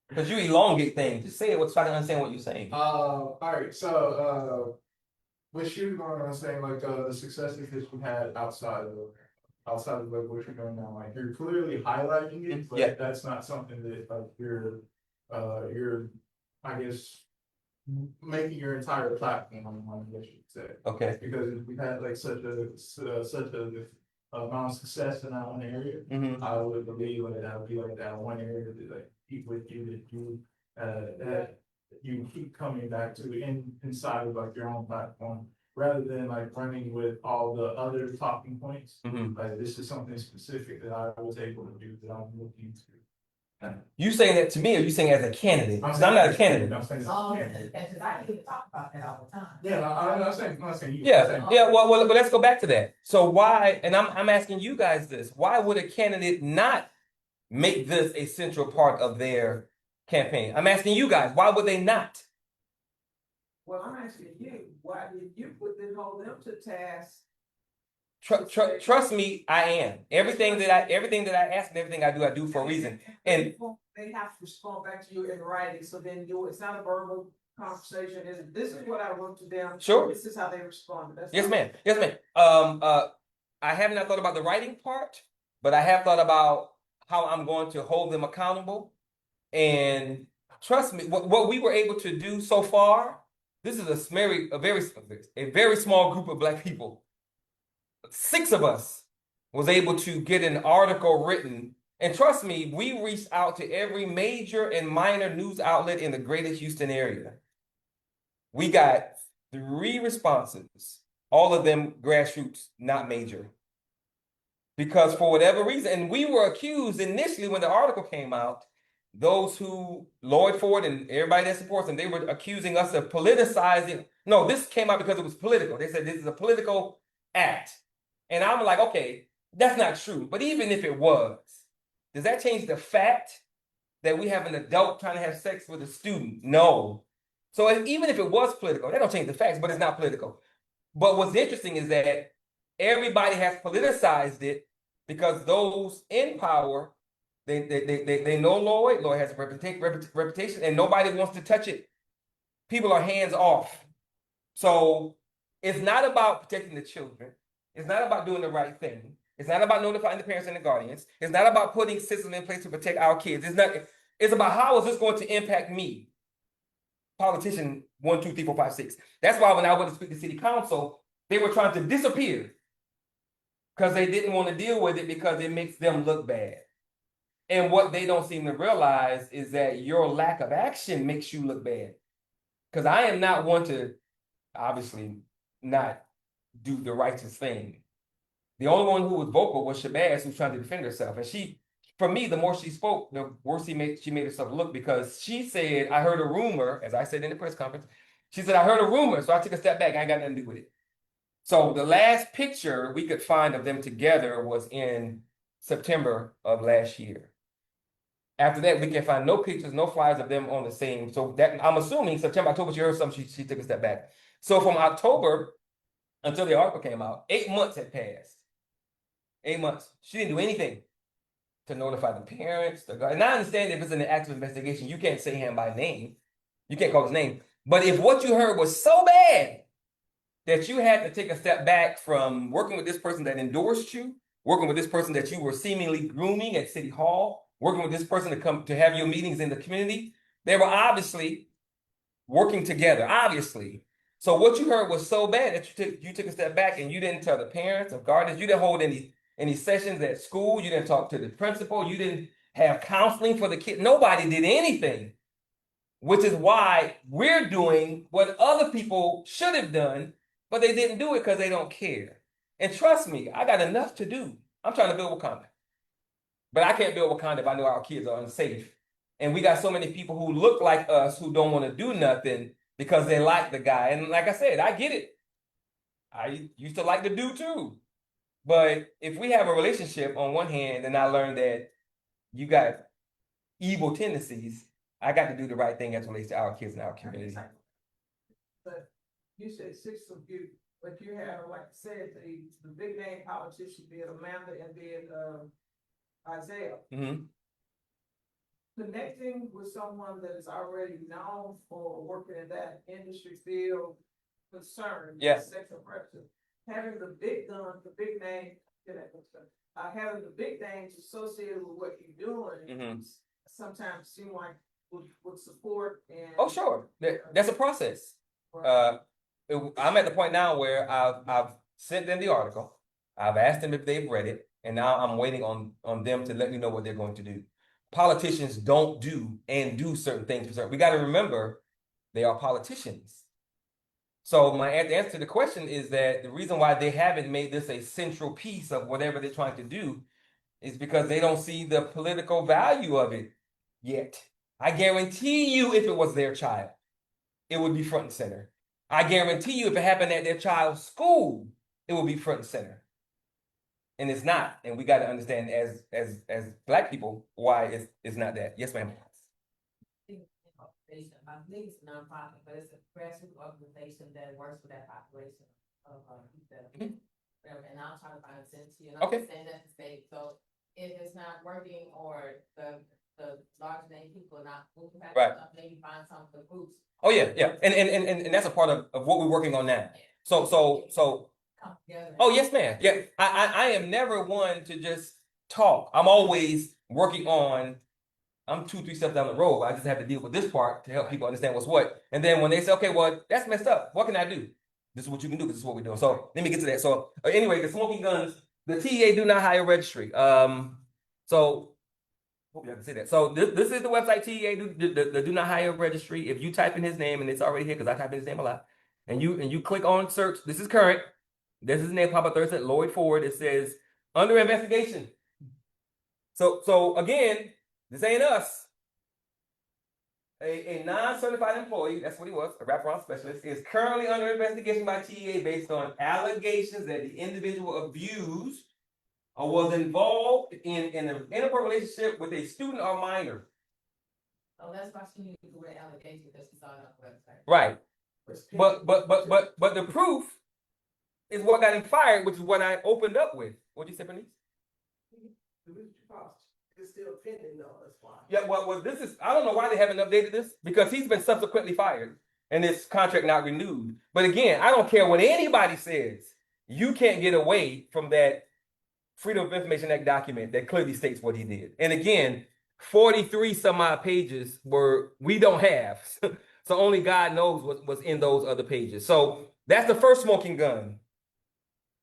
Because you elongate things. Just say it so I can understand what you're saying. Alright, so, what you were going on saying, like, the successes that you had outside of like what you're doing now, like, you're clearly highlighting it, Yeah. but that's not something that, like, you're, I guess, making your entire platform on what you say. Okay. Because we had like such a amount of success in that one area. Mm-hmm. I would believe like that would be like that one area that like keep with you that you keep coming back to inside of like your own platform rather than like running with all the other talking points. Mm-hmm. Like this is something specific that I was able to do that I'm looking to. You saying that to me, or you saying as a candidate? Because I'm not a candidate. Yeah, I'm not saying you. Yeah. Well, let's go back to that. So why? And I'm asking you guys this: why would a candidate not make this a central part of their campaign? I'm asking you guys: why would they not? Well, I'm asking you, why did you hold them to task? Trust me, I am. Everything that I ask and everything I do for a reason. And they have to respond back to you in writing, so then it's not a verbal conversation. This is what I wrote to them. Sure. This is how they responded. Yes, ma'am. Yes, ma'am. I have not thought about the writing part, but I have thought about how I'm going to hold them accountable. And trust me, what we were able to do so far, this is a very small group of Black people. 6 of us was able to get an article written, and trust me, we reached out to every major and minor news outlet in the greater Houston area. We got 3 responses, all of them grassroots, not major. Because for whatever reason, and we were accused initially when the article came out, those who, Lloyd Ford and everybody that supports them, they were accusing us of politicizing. No, this came out because it was political. They said this is a political act. And I'm like, okay, that's not true. But even if it was, does that change the fact that we have an adult trying to have sex with a student? No. So even if it was political, that don't change the facts, but it's not political. But what's interesting is that everybody has politicized it because those in power, they know Lloyd. Lloyd has a reputation, and nobody wants to touch it. People are hands off. So it's not about protecting the children. It's not about doing the right thing. It's not about notifying the parents and the guardians. It's not about putting systems in place to protect our kids. It's about how is this going to impact me? Politician 1, 2, 3, 4, 5, 6. That's why when I went to speak to city council, they were trying to disappear because they didn't want to deal with it because it makes them look bad. And what they don't seem to realize is that your lack of action makes you look bad. Because I am not one to obviously not do the righteous thing. The only one who was vocal was Shabazz, who's trying to defend herself. And she, for me, the more she spoke, the worse she made herself look, because she said, I heard a rumor, as I said in the press conference, she said, I heard a rumor, so I took a step back. I ain't got nothing to do with it. So the last picture we could find of them together was in September of last year. After that, we can find no pictures, no flyers of them on the same. So that I'm assuming September, October, she heard something, she took a step back. So from October until the article came out, 8 months had passed. 8 months. She didn't do anything to notify the parents. And I understand if it's an active investigation, you can't say him by name. You can't call his name. But if what you heard was so bad that you had to take a step back from working with this person that endorsed you, working with this person that you were seemingly grooming at City Hall, working with this person to come to have your meetings in the community, they were obviously working together, obviously. So what you heard was so bad that you took a step back and you didn't tell the parents or guardians, you didn't hold any sessions at school, you didn't talk to the principal, you didn't have counseling for the kid. Nobody did anything, which is why we're doing what other people should have done, but they didn't do it because they don't care. And trust me, I got enough to do. I'm trying to build Wakanda. But I can't build Wakanda if I know our kids are unsafe. And we got so many people who look like us who don't want to do nothing because they like the guy. And like I said, I get it. I used to like the dude too. But if we have a relationship on one hand and I learned that you got evil tendencies, I got to do the right thing as it relates to our kids and our community. But you said six of you, but you have, like I said, the big name politicians, be it Amanda and be it Isaiah. Mm-hmm. Connecting with someone that is already known for working in that industry field, concern, Yes. sex oppression, having the big gun, the big name, having the big names associated with what you're doing, Mm-hmm. sometimes seem like would support and. Oh, sure. That's a process. I'm at the point now where I've sent them the article. I've asked them if they've read it, and now I'm waiting on them to let me know what they're going to do. Politicians don't do certain things. We got to remember they are politicians. So my answer to the question is that the reason why they haven't made this a central piece of whatever they're trying to do is because they don't see the political value of it yet. I guarantee you, if it was their child, it would be front and center. I guarantee you, if it happened at their child's school, it would be front and center. And it's not. And we got to understand as Black people why it's not that. Yes, ma'am. I think it's a nonprofit, but it's a grassroots organization that works with that population of people. And I'll try to find a sense to you. And I'm Okay. just saying that to say, so if it's not working or the large name people are not moving back, Right. Maybe find some of the groups. Oh yeah. And that's a part of what we're working on now. So Come together. oh yes, ma'am. Yeah. I am never one to just talk. I'm always working on. I'm 2-3 steps down the road. I just have to deal with this part to help people understand what's what. And then when they say, okay, well, that's messed up. What can I do? This is what you can do. This is what we're doing. So let me get to that. So anyway, the smoking guns, the TEA do not hire registry. So hope you have to say that. So this is the website TEA the do not hire registry. If you type in his name, and it's already here because I type in his name a lot, and you click on search, this is current. This is his name, pop up Thursday, Lloyd Ford. It says under investigation. So again, this ain't us. A non-certified employee, that's what he was, a wraparound specialist, is currently under investigation by TEA based on allegations that the individual abused or was involved in an inappropriate relationship with a student or minor. Oh, that's why she needs to wear allegations that she saw it on the website. Right. But the proof is what got him fired, which is what I opened up with. What'd you say, Bernice? It's still pending though, that's why. Yeah, well, this is, I don't know why they haven't updated this, because he's been subsequently fired and his contract not renewed. But again, I don't care what anybody says. You can't get away from that Freedom of Information Act document that clearly states what he did. And again, 43 some odd pages we don't have. So only God knows what was in those other pages. So that's the first smoking gun.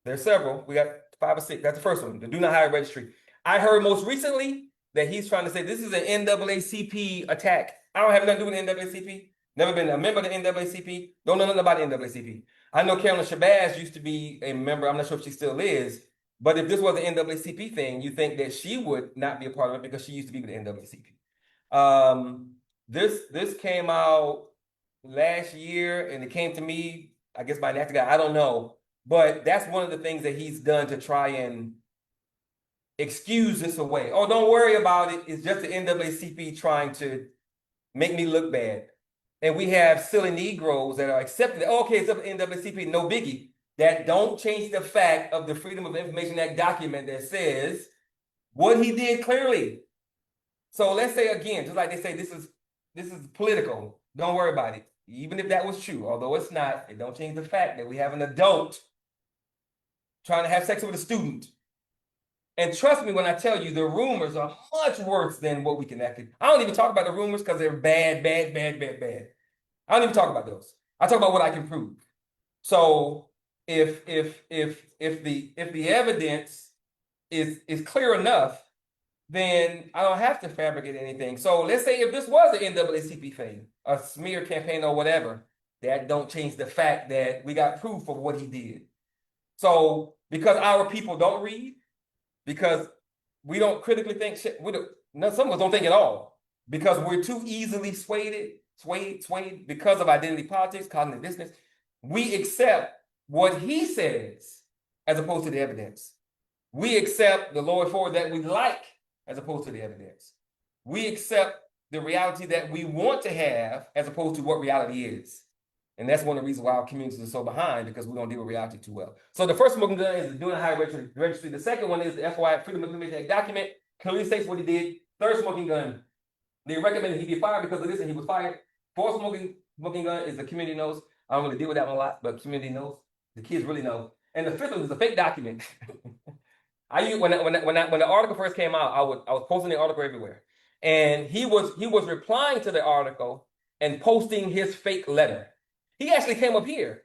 There's several. We got 5 or 6. That's the first one, the do not hire registry. I heard most recently that he's trying to say this is an NAACP attack. I don't have nothing to do with the NAACP. Never been a member of the NAACP. Don't know nothing about the NAACP. I know Carolyn Shabazz used to be a member. I'm not sure if she still is. But if this was an NAACP thing, you think that she would not be a part of it because she used to be with the NAACP. This came out last year, and it came to me, I guess by an actor guy. I don't know. But that's one of the things that he's done to try and excuse this away. Oh, don't worry about it. It's just the NAACP trying to make me look bad. And we have silly Negroes that are accepting it. Okay, it's up to NAACP, no biggie. That don't change the fact of the Freedom of Information Act document that says what he did clearly. So let's say again, just like they say, this is political. Don't worry about it. Even if that was true, although it's not, it don't change the fact that we have an adult trying to have sex with a student. And trust me when I tell you, the rumors are much worse than what we can actually. I don't even talk about the rumors because they're bad, bad, bad, bad, bad. I don't even talk about those. I talk about what I can prove. So if the evidence is clear enough, then I don't have to fabricate anything. So let's say if this was an NAACP thing, a smear campaign or whatever, that don't change the fact that we got proof of what he did. So because our people don't read, because we don't critically think shit, some of us don't think at all, because we're too easily swayed because of identity politics, cognitive dissonance. We accept what he says as opposed to the evidence. We accept the lower forward that we like as opposed to the evidence. We accept the reality that we want to have as opposed to what reality is. And that's one of the reasons why our communities are so behind, because we don't deal with reality too well. So the first smoking gun is doing a high registry. The second one is the FYI Freedom of Information Act document. Clearly states what he did. Third smoking gun, they recommended he be fired because of this, and he was fired. Fourth smoking gun is the community knows. I don't really deal with that one a lot, but community knows. The kids really know. And the fifth one is a fake document. When the article first came out, I was posting the article everywhere, and he was replying to the article and posting his fake letter. He actually came up here,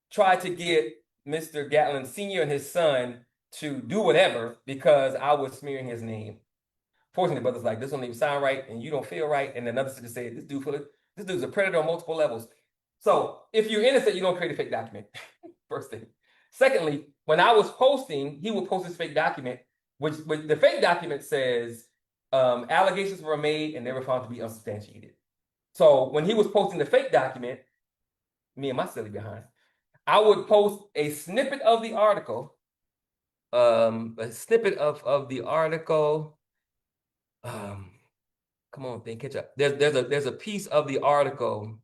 tried to get Mr. Gatlin Sr. and his son to do whatever because I was smearing his name. Fortunately, brother's like, this don't even sound right, and you don't feel right. And another sister said, this dude's a predator on multiple levels. So if you're innocent, you don't create a fake document. First thing. Secondly, when I was posting, he would post his fake document, which the fake document says allegations were made and they were found to be unsubstantiated. So when he was posting the fake document, me and my silly behind, I would post a snippet of the article, Come on, then catch up. There's a piece of the article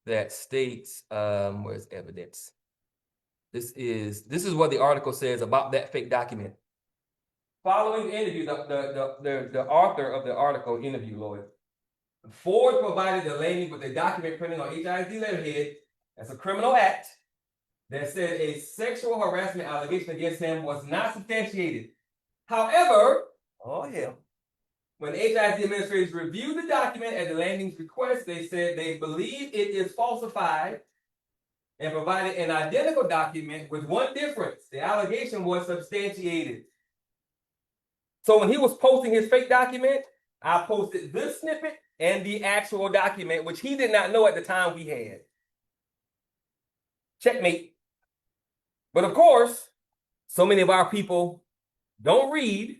that states, where's evidence? This is what the article says about that fake document. Following the interview, the author of the article interviewed Lloyd. Ford provided the lady with a document printed on HISD letterhead. That's a criminal act that said a sexual harassment allegation against him was not substantiated. However, when HISD administrators reviewed the document at the landing's request, they said they believe it is falsified and provided an identical document with one difference. The allegation was substantiated. So when he was posting his fake document, I posted this snippet and the actual document, which he did not know at the time we had. Checkmate. But of course, so many of our people don't read,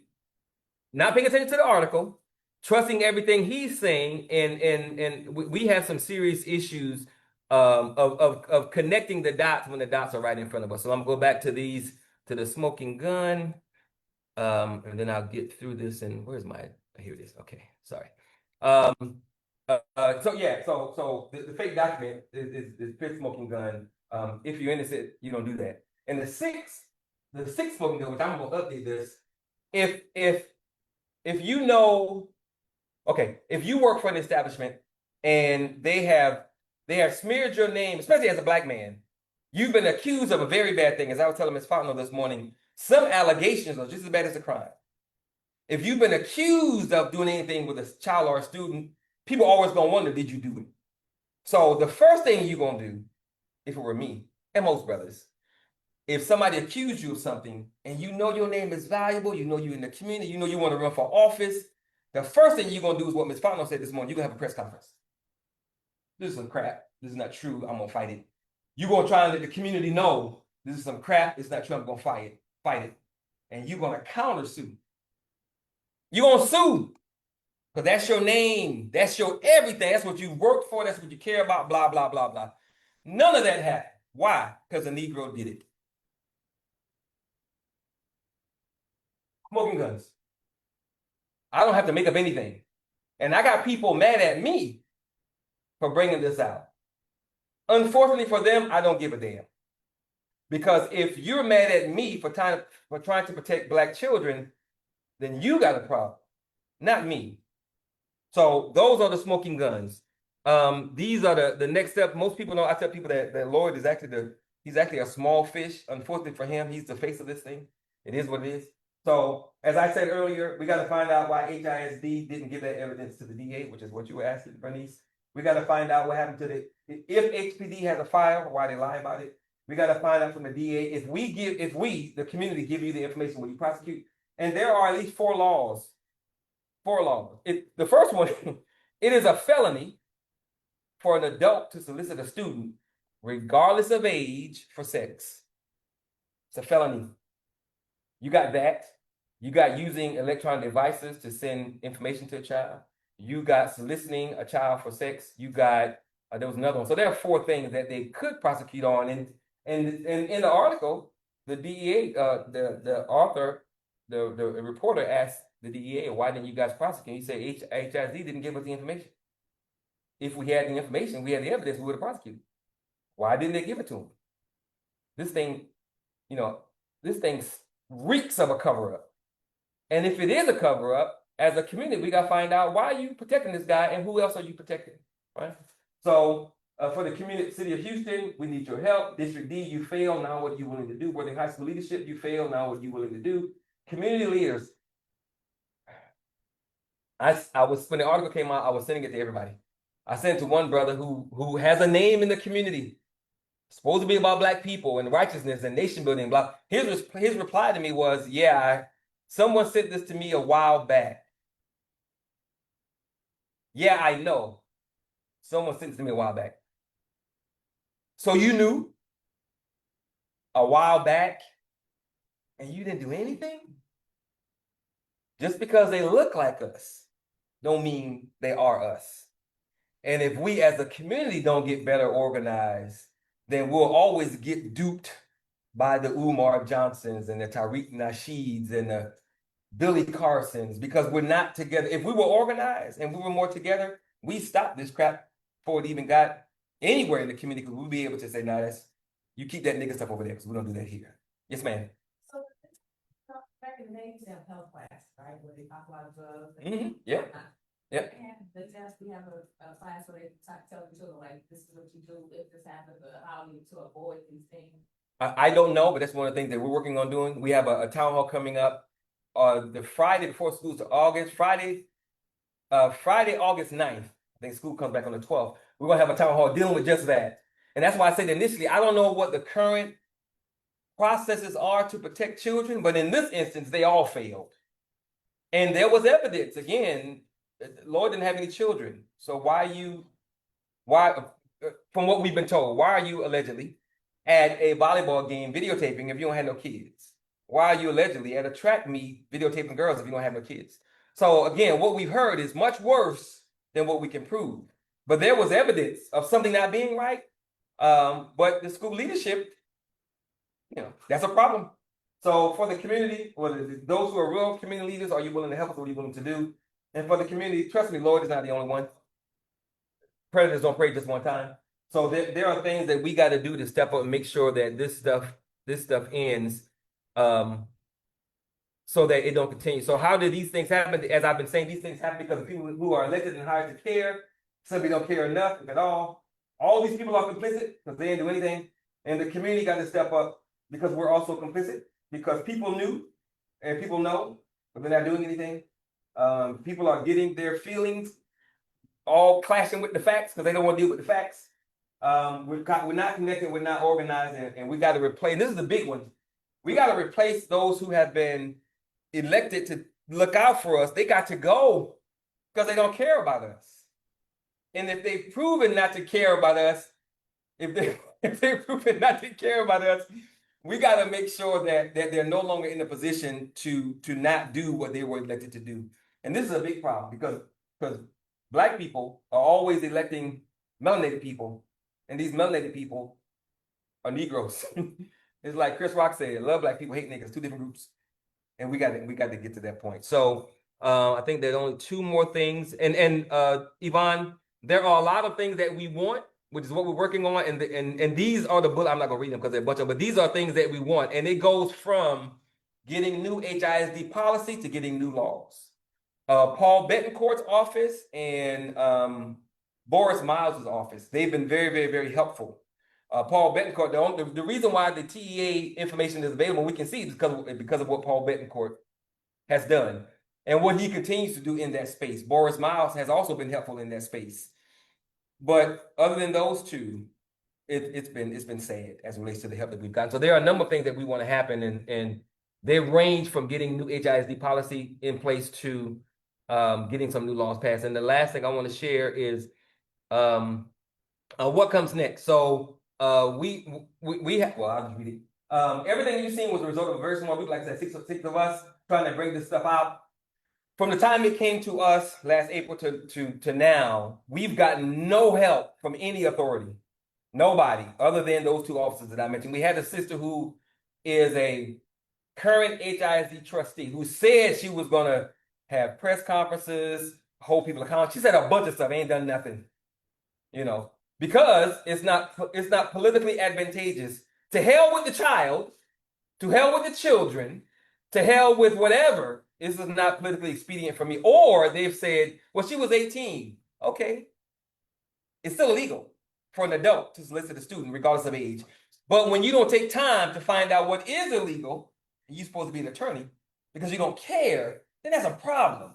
not paying attention to the article, trusting everything he's saying, and we have some serious issues of connecting the dots when the dots are right in front of us. So I'm gonna go back to the smoking gun, and then I'll get through this. And where's my? Here it is. Okay, sorry. So the fake document is fifth smoking gun. If you're innocent, you don't do that. And the sixth smoking gun, which I'm gonna update this. If you know, okay, if you work for an establishment and they have smeared your name, especially as a black man, you've been accused of a very bad thing. As I was telling Ms. Fontenot this morning, some allegations are just as bad as a crime. If you've been accused of doing anything with a child or a student, people always gonna wonder, did you do it? So the first thing you're gonna do, if it were me, and most brothers, if somebody accused you of something and you know your name is valuable, you know you're in the community, you know you want to run for office, the first thing you're gonna do is what Ms. Fontenot said this morning. You're gonna have a press conference. This is some crap. This is not true. I'm gonna fight it. You're gonna try and let the community know this is some crap. It's not true. I'm gonna fight it. And you're gonna countersue. You're gonna sue. Because that's your name. That's your everything. That's what you worked for. That's what you care about. Blah, blah, blah, blah. None of that happened. Why? Because a Negro did it. Smoking guns. I don't have to make up anything. And I got people mad at me for bringing this out. Unfortunately for them, I don't give a damn. Because if you're mad at me for trying to protect Black children, then you got a problem, not me. So those are the smoking guns. These are the next step. Most people know, I tell people that Lloyd is actually he's actually a small fish. Unfortunately for him, he's the face of this thing. It is what it is. So as I said earlier, we got to find out why HISD didn't give that evidence to the DA, which is what you were asking, Bernice. We got to find out what happened to if HPD has a file, why they lie about it. We got to find out from the DA if we, the community, give you the information, will you prosecute? And there are at least 4 laws. 4 laws. The first one, it is a felony for an adult to solicit a student, regardless of age, for sex. It's a felony. You got that. You got using electronic devices to send information to a child. You got soliciting a child for sex. You got, there was another one. So there are 4 things that they could prosecute on. And in the article, the DEA, the author, the reporter asked the DEA, why didn't you guys prosecute? He said HISD didn't give us the information. If we had the information, we had the evidence, we would have prosecuted. Why didn't they give it to him? This thing, this thing reeks of a cover-up. And if it is a cover-up, as a community, we got to find out why are you protecting this guy and who else are you protecting, right? So for the community, city of Houston, we need your help. District D, you fail, now what are you willing to do? Worthing High School leadership, you fail, now what are you willing to do? Community leaders. When the article came out, I was sending it to everybody. I sent it to one brother who has a name in the community. Supposed to be about Black people and righteousness and nation building, blah. His reply to me was, yeah, someone sent this to me a while back. Yeah, I know. Someone sent it to me a while back. So you knew a while back and you didn't do anything? Just because they look like us don't mean they are us. And if we as a community don't get better organized, then we'll always get duped by the Umar Johnsons and the Tariq Nasheeds and the Billy Carsons, because we're not together. If we were organized and we were more together, we stopped this crap before it even got anywhere in the community, because we'd be able to say, nah, you keep that nigga stuff over there, because we don't do that here. Yes, ma'am. So back in the day, you have health class, right, where they talk about drugs. Yeah. Yeah. They just have a class where they tell the children, like, this is what you do if this happens, or how you to avoid these things. I don't know, but that's one of the things that we're working on doing. We have a town hall coming up the Friday before school to August. Friday, August 9th. I think school comes back on the 12th. We're gonna have a town hall dealing with just that. And that's why I said initially, I don't know what the current processes are to protect children, but in this instance, they all failed. And there was evidence, again, Lloyd didn't have any children. So from what we've been told, why are you allegedly at a volleyball game videotaping if you don't have no kids? Why are you allegedly at a track meet videotaping girls if you don't have no kids? So again, what we've heard is much worse than what we can prove. But there was evidence of something not being right. But the school leadership, that's a problem. So for the community, or those who are real community leaders, are you willing to help us? What are you willing to do? And for the community, trust me, Lloyd is not the only one. Predators don't pray just one time. So there are things that we got to do to step up and make sure that this stuff ends, so that it don't continue. So how did these things happen? As I've been saying, these things happen because of people who are elected and hired to care. Some people don't care enough, if at all. All these people are complicit because they didn't do anything. And the community got to step up because we're also complicit, because people knew and people know, but they're not doing anything. People are getting their feelings all clashing with the facts because they don't want to deal with the facts. We're not connected, we're not organized, and we got to replace. This is the big one. We got to replace those who have been elected to look out for us. They got to go because they don't care about us. And if they've proven not to care about us, if they've proven not to care about us, we got to make sure that they're no longer in a position to not do what they were elected to do. And this is a big problem because Black people are always electing melanated people, and these melanated people are Negroes. It's like Chris Rock said, love black people, hate niggas, two different groups. And we got to get to that point. So I think there's only two more things. And Yvonne, there are a lot of things that we want, which is what we're working on. And these are the bullet. I'm not gonna read them because they're a bunch of, but these are things that we want. And it goes from getting new HISD policy to getting new laws. Paul Betancourt's office and Boris Miles's office, they've been very, very, very helpful. Paul Betancourt, the reason why the TEA information is available, we can see is because of what Paul Betancourt has done and what he continues to do in that space. Boris Miles has also been helpful in that space. But other than those two, it's been sad as it relates to the help that we've gotten. So there are a number of things that we want to happen, and they range from getting new HISD policy in place to getting some new laws passed. And the last thing I want to share is what comes next. So we have, well, I'll just read it. Everything you've seen was a result of a very small group, like I said, six of us trying to bring this stuff out. From the time it came to us last April to now, we've gotten no help from any authority, nobody other than those two officers that I mentioned. We had a sister who is a current HISD trustee who said she was going to have press conferences, hold people accountable. She said a bunch of stuff, ain't done nothing, because it's not politically advantageous. To hell with the child, to hell with the children, to hell with whatever. This is not politically expedient for me. Or they've said, well, she was 18. Okay. It's still illegal for an adult to solicit a student, regardless of age. But when you don't take time to find out what is illegal, and you're supposed to be an attorney because you don't care, then that's a problem.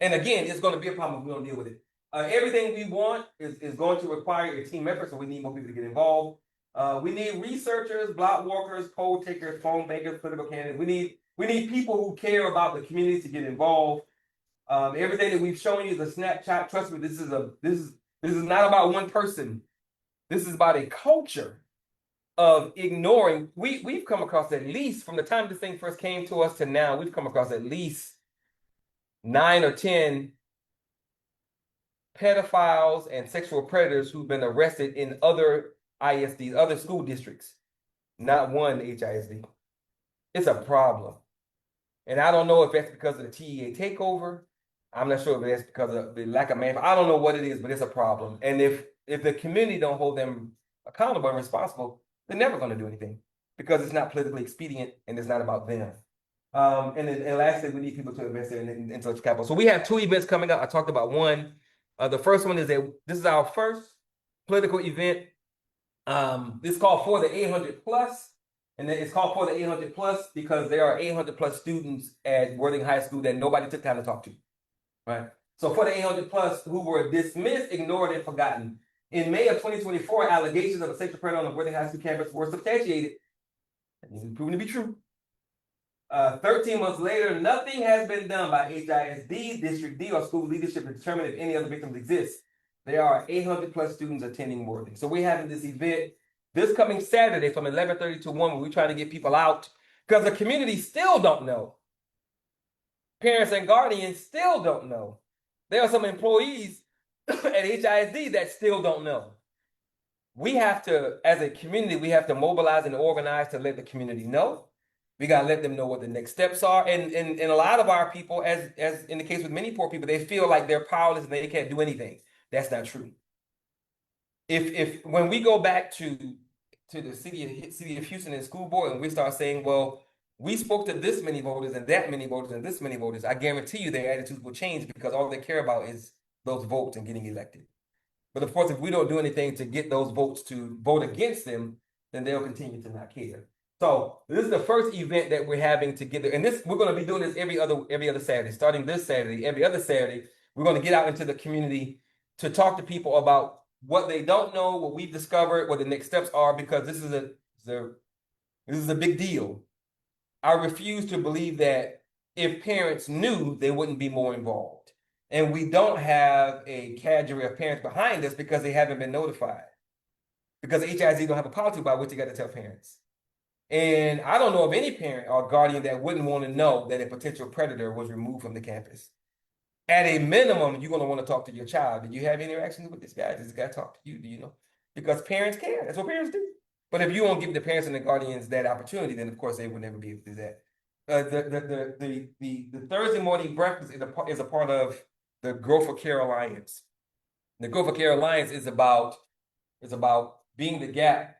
And again, it's going to be a problem if we don't deal with it. Everything we want is going to require a team effort, so we need more people to get involved. We need researchers, block walkers, poll takers, phone bankers, political candidates. We need people who care about the community to get involved. Everything that we've shown you is a snapshot. Trust me, this is not about one person. This is about a culture of ignoring. We've come across, at least from the time this thing first came to us to now, we've come across at least 9 or 10 pedophiles and sexual predators who've been arrested in other ISDs, other school districts. Not one HISD. It's a problem. And I don't know if that's because of the TEA takeover. I'm not sure if that's because of the lack of manpower. I don't know what it is, but it's a problem. And if the community don't hold them accountable and responsible, they're never going to do anything because it's not politically expedient and it's not about them. And lastly, we need people to invest in intellectual capital. So we have 2 events coming up. I talked about one. The first one is that this is our first political event. This is called For the 800 Plus. And then it's called For the 800 Plus because there are 800 plus students at Worthing High School that nobody took time to talk to. Right? So for the 800 plus who were dismissed, ignored, and forgotten. In May of 2024, allegations of a sexual predator on the Worthing High School campus were substantiated. And these are proven to be true. 13 months later, nothing has been done by HISD, District D, or school leadership to determine if any other victims exist. There are 800 plus students attending Worthing. So we're having this event this coming Saturday from 11:30 to 1, where we're trying to get people out because the community still don't know. Parents and guardians still don't know. There are some employees at HISD that still don't know. We have to, as a community, we have to mobilize and organize to let the community know. We got to let them know what the next steps are. And a lot of our people, as in the case with many poor people, they feel like they're powerless and they can't do anything. That's not true. If when we go back to the city of Houston and school board and we start saying, well, we spoke to this many voters and that many voters and this many voters, I guarantee you their attitudes will change because all they care about is those votes and getting elected. But of course, if we don't do anything to get those votes to vote against them, then they'll continue to not care. So this is the first event that we're having together. And this, we're going to be doing this every other Saturday, starting this Saturday, every other Saturday. We're going to get out into the community to talk to people about what they don't know, what we've discovered, what the next steps are, because this is a big deal. I refuse to believe that if parents knew, they wouldn't be more involved. And we don't have a cadre of parents behind us because they haven't been notified. Because HISD don't have a policy by which they got to tell parents. And I don't know of any parent or guardian that wouldn't want to know that a potential predator was removed from the campus. At a minimum, you're going to want to talk to your child. Did you have interactions with this guy? Does this guy talk to you? Do you know? Because parents care. That's what parents do. But if you won't give the parents and the guardians that opportunity, then of course they will never be able to do that. The Thursday morning breakfast is a part of the Growth for Care Alliance. The Growth for Care Alliance is about being the gap,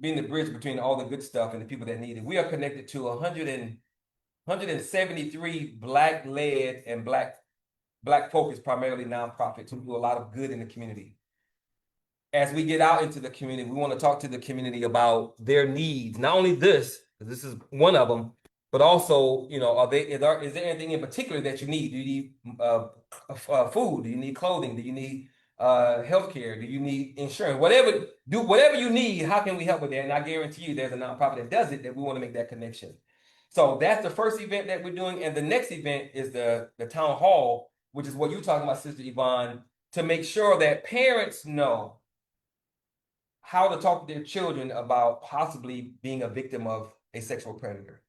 being the bridge between all the good stuff and the people that need it. We are connected to 173 Black-led and Black-focused, primarily nonprofits who do a lot of good in the community. As we get out into the community, we want to talk to the community about their needs. Not only this is one of them, but also, is there anything in particular that you need? Do you need food? Do you need clothing? Do you need healthcare? Do you need insurance? Whatever you need, how can we help with that? And I guarantee you there's a nonprofit that does it, that we want to make that connection. So that's the first event that we're doing. And the next event is the town hall, which is what you're talking about, Sister Yvonne, to make sure that parents know how to talk to their children about possibly being a victim of a sexual predator.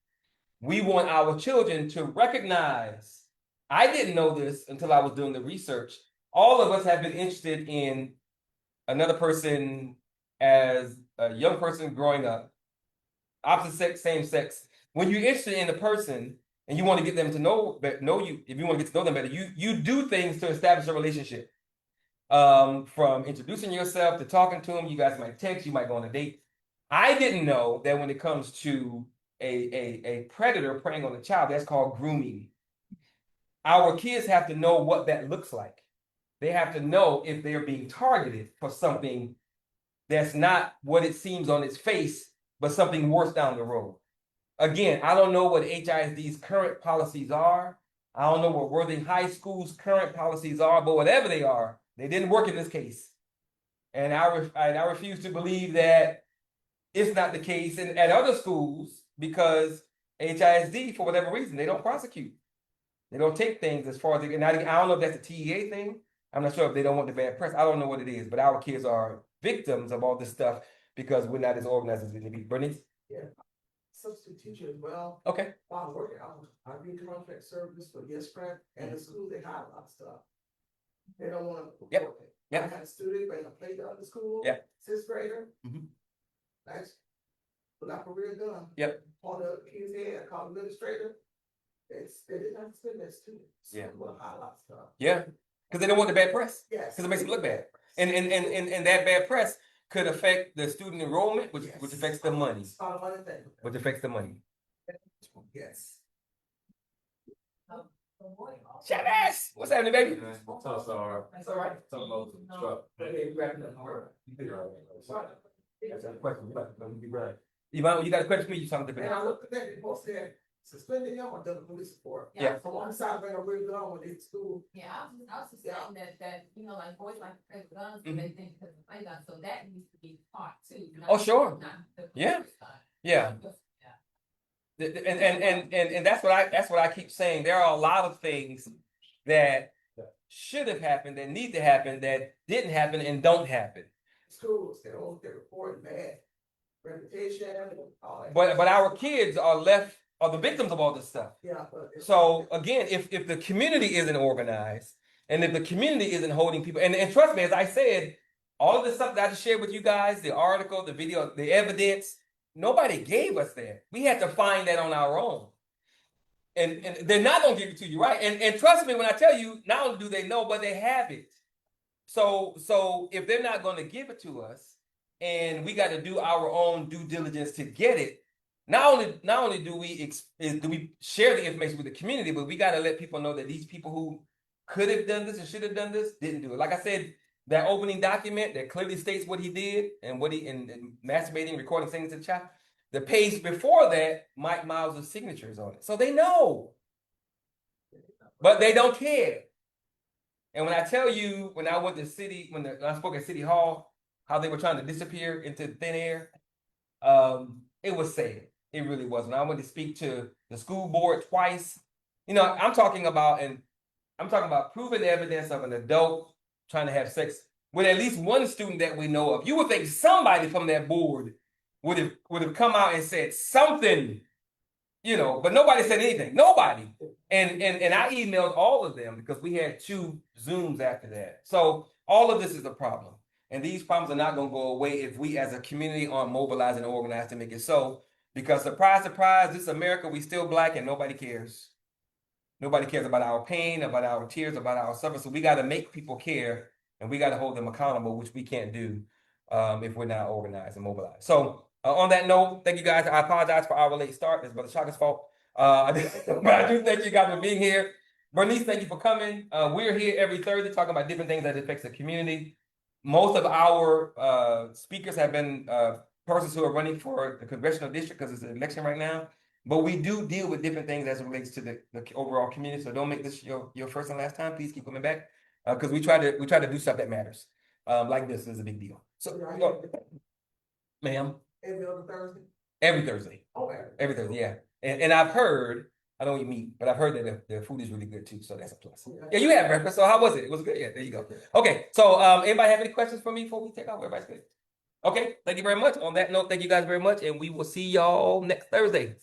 We want our children to recognize, I didn't know this until I was doing the research. All of us have been interested in another person as a young person growing up, opposite sex, same sex. When you're interested in a person and you want to get them to know you, if you want to get to know them better, you do things to establish a relationship. From introducing yourself to talking to them, you guys might text, you might go on a date. I didn't know that when it comes to a predator preying on a child, that's called grooming. Our kids have to know what that looks like. They have to know if they're being targeted for something that's not what it seems on its face, but something worse down the road. Again, I don't know what HISD's current policies are. I don't know what Worthing High School's current policies are, but whatever they are, they didn't work in this case. And I refuse to believe that it's not the case at other schools, because HISD, for whatever reason, they don't prosecute. They don't take things as far as they can. I don't know if that's a TEA thing. I'm not sure if they don't want the bad press. I don't know what it is, but our kids are victims of all this stuff because we're not as organized as we need to be. Bernice? Yeah. Substitute teacher as well. Okay. While I'm working, I read contract service for Yes Grant, and the school, they hide a lot of stuff. They don't want to. Yep. Yep. I had a student bring a playgun to school. Yep. 6th grader. Mhm. Nice. But not for real gun. Yep. On the kid's head, I called the administrator. They didn't have to spend that student. Yeah. Well, a lot of stuff. Yeah. Because they don't want the bad press. Yes. Because it makes them look bad. And that bad press could affect the student enrollment, which affects the money. It's not a money thing. Which affects the money. Yes. Chavez! What's happening, baby? That's all right. Okay, wrapping up. That's a question. Yvonne, you got a question for me? You talking to me? And I looked at that, it posted suspended him or done the police report. Yeah. From one side, bring a real gun when they to school. Yeah, I was just saying that, like boys like to play with guns, Mhm. they think because of play guns, so that needs to be taught too. Oh, sure. not the Yeah. first time. Yeah. And that's what I keep saying. There are a lot of things that should have happened, that need to happen, that didn't happen and don't happen. Schools, they don't get reported bad reputation and all that. But our kids are the victims of all this stuff. Yeah, but. So again, if the community isn't organized, and if the community isn't holding people, and trust me, as I said, all of the stuff that I just shared with you guys, the article, the video, the evidence, nobody gave us that. We had to find that on our own. And they're not gonna give it to you, right? And trust me when I tell you, not only do they know, but they have it. So if they're not gonna give it to us, and we got to do our own due diligence to get it, not only do we share the information with the community, but we got to let people know that these people who could have done this and should have done this didn't do it. Like I said, that opening document that clearly states what he did and what and masturbating, recording, singing to the child. The page before that, Mike Miles' signature is on it, so they know, but they don't care. And when I tell you, when I went to when I spoke at City Hall, how they were trying to disappear into thin air, it was sad. It really was. When I went to speak to the school board twice, I'm talking about proven evidence of an adult trying to have sex with at least one student that we know of. You would think somebody from that board would have come out and said something, but nobody said anything. Nobody. And I emailed all of them because we had 2 Zooms after that. So all of this is a problem. And these problems are not going to go away if we as a community aren't mobilized and organized to make it so. Because surprise, surprise, this is America, we still Black and nobody cares. Nobody cares about our pain, about our tears, about our suffering. So we got to make people care and we got to hold them accountable, which we can't do if we're not organized and mobilized. So on that note, thank you guys. I apologize for our late start. It's Brother Shaka's fault. But I do thank you guys for being here. Bernice, thank you for coming. We're here every Thursday talking about different things that affects the community. Most of our speakers have been persons who are running for the congressional district because it's an election right now. But we do deal with different things as it relates to the overall community. So don't make this your first and last time. Please keep coming back because we try to do stuff that matters. Like this is a big deal. So, ma'am, Every other Thursday? every Thursday. Okay. Every Thursday, yeah. And I've heard, I don't eat meat, but I've heard that the food is really good too. So that's a plus. Yeah, you had breakfast. So how was it? It was good. Yeah, there you go. Okay. So anybody have any questions for me before we take off? Everybody's good. Okay. Thank you very much. On that note, thank you guys very much, and we will see y'all next Thursday.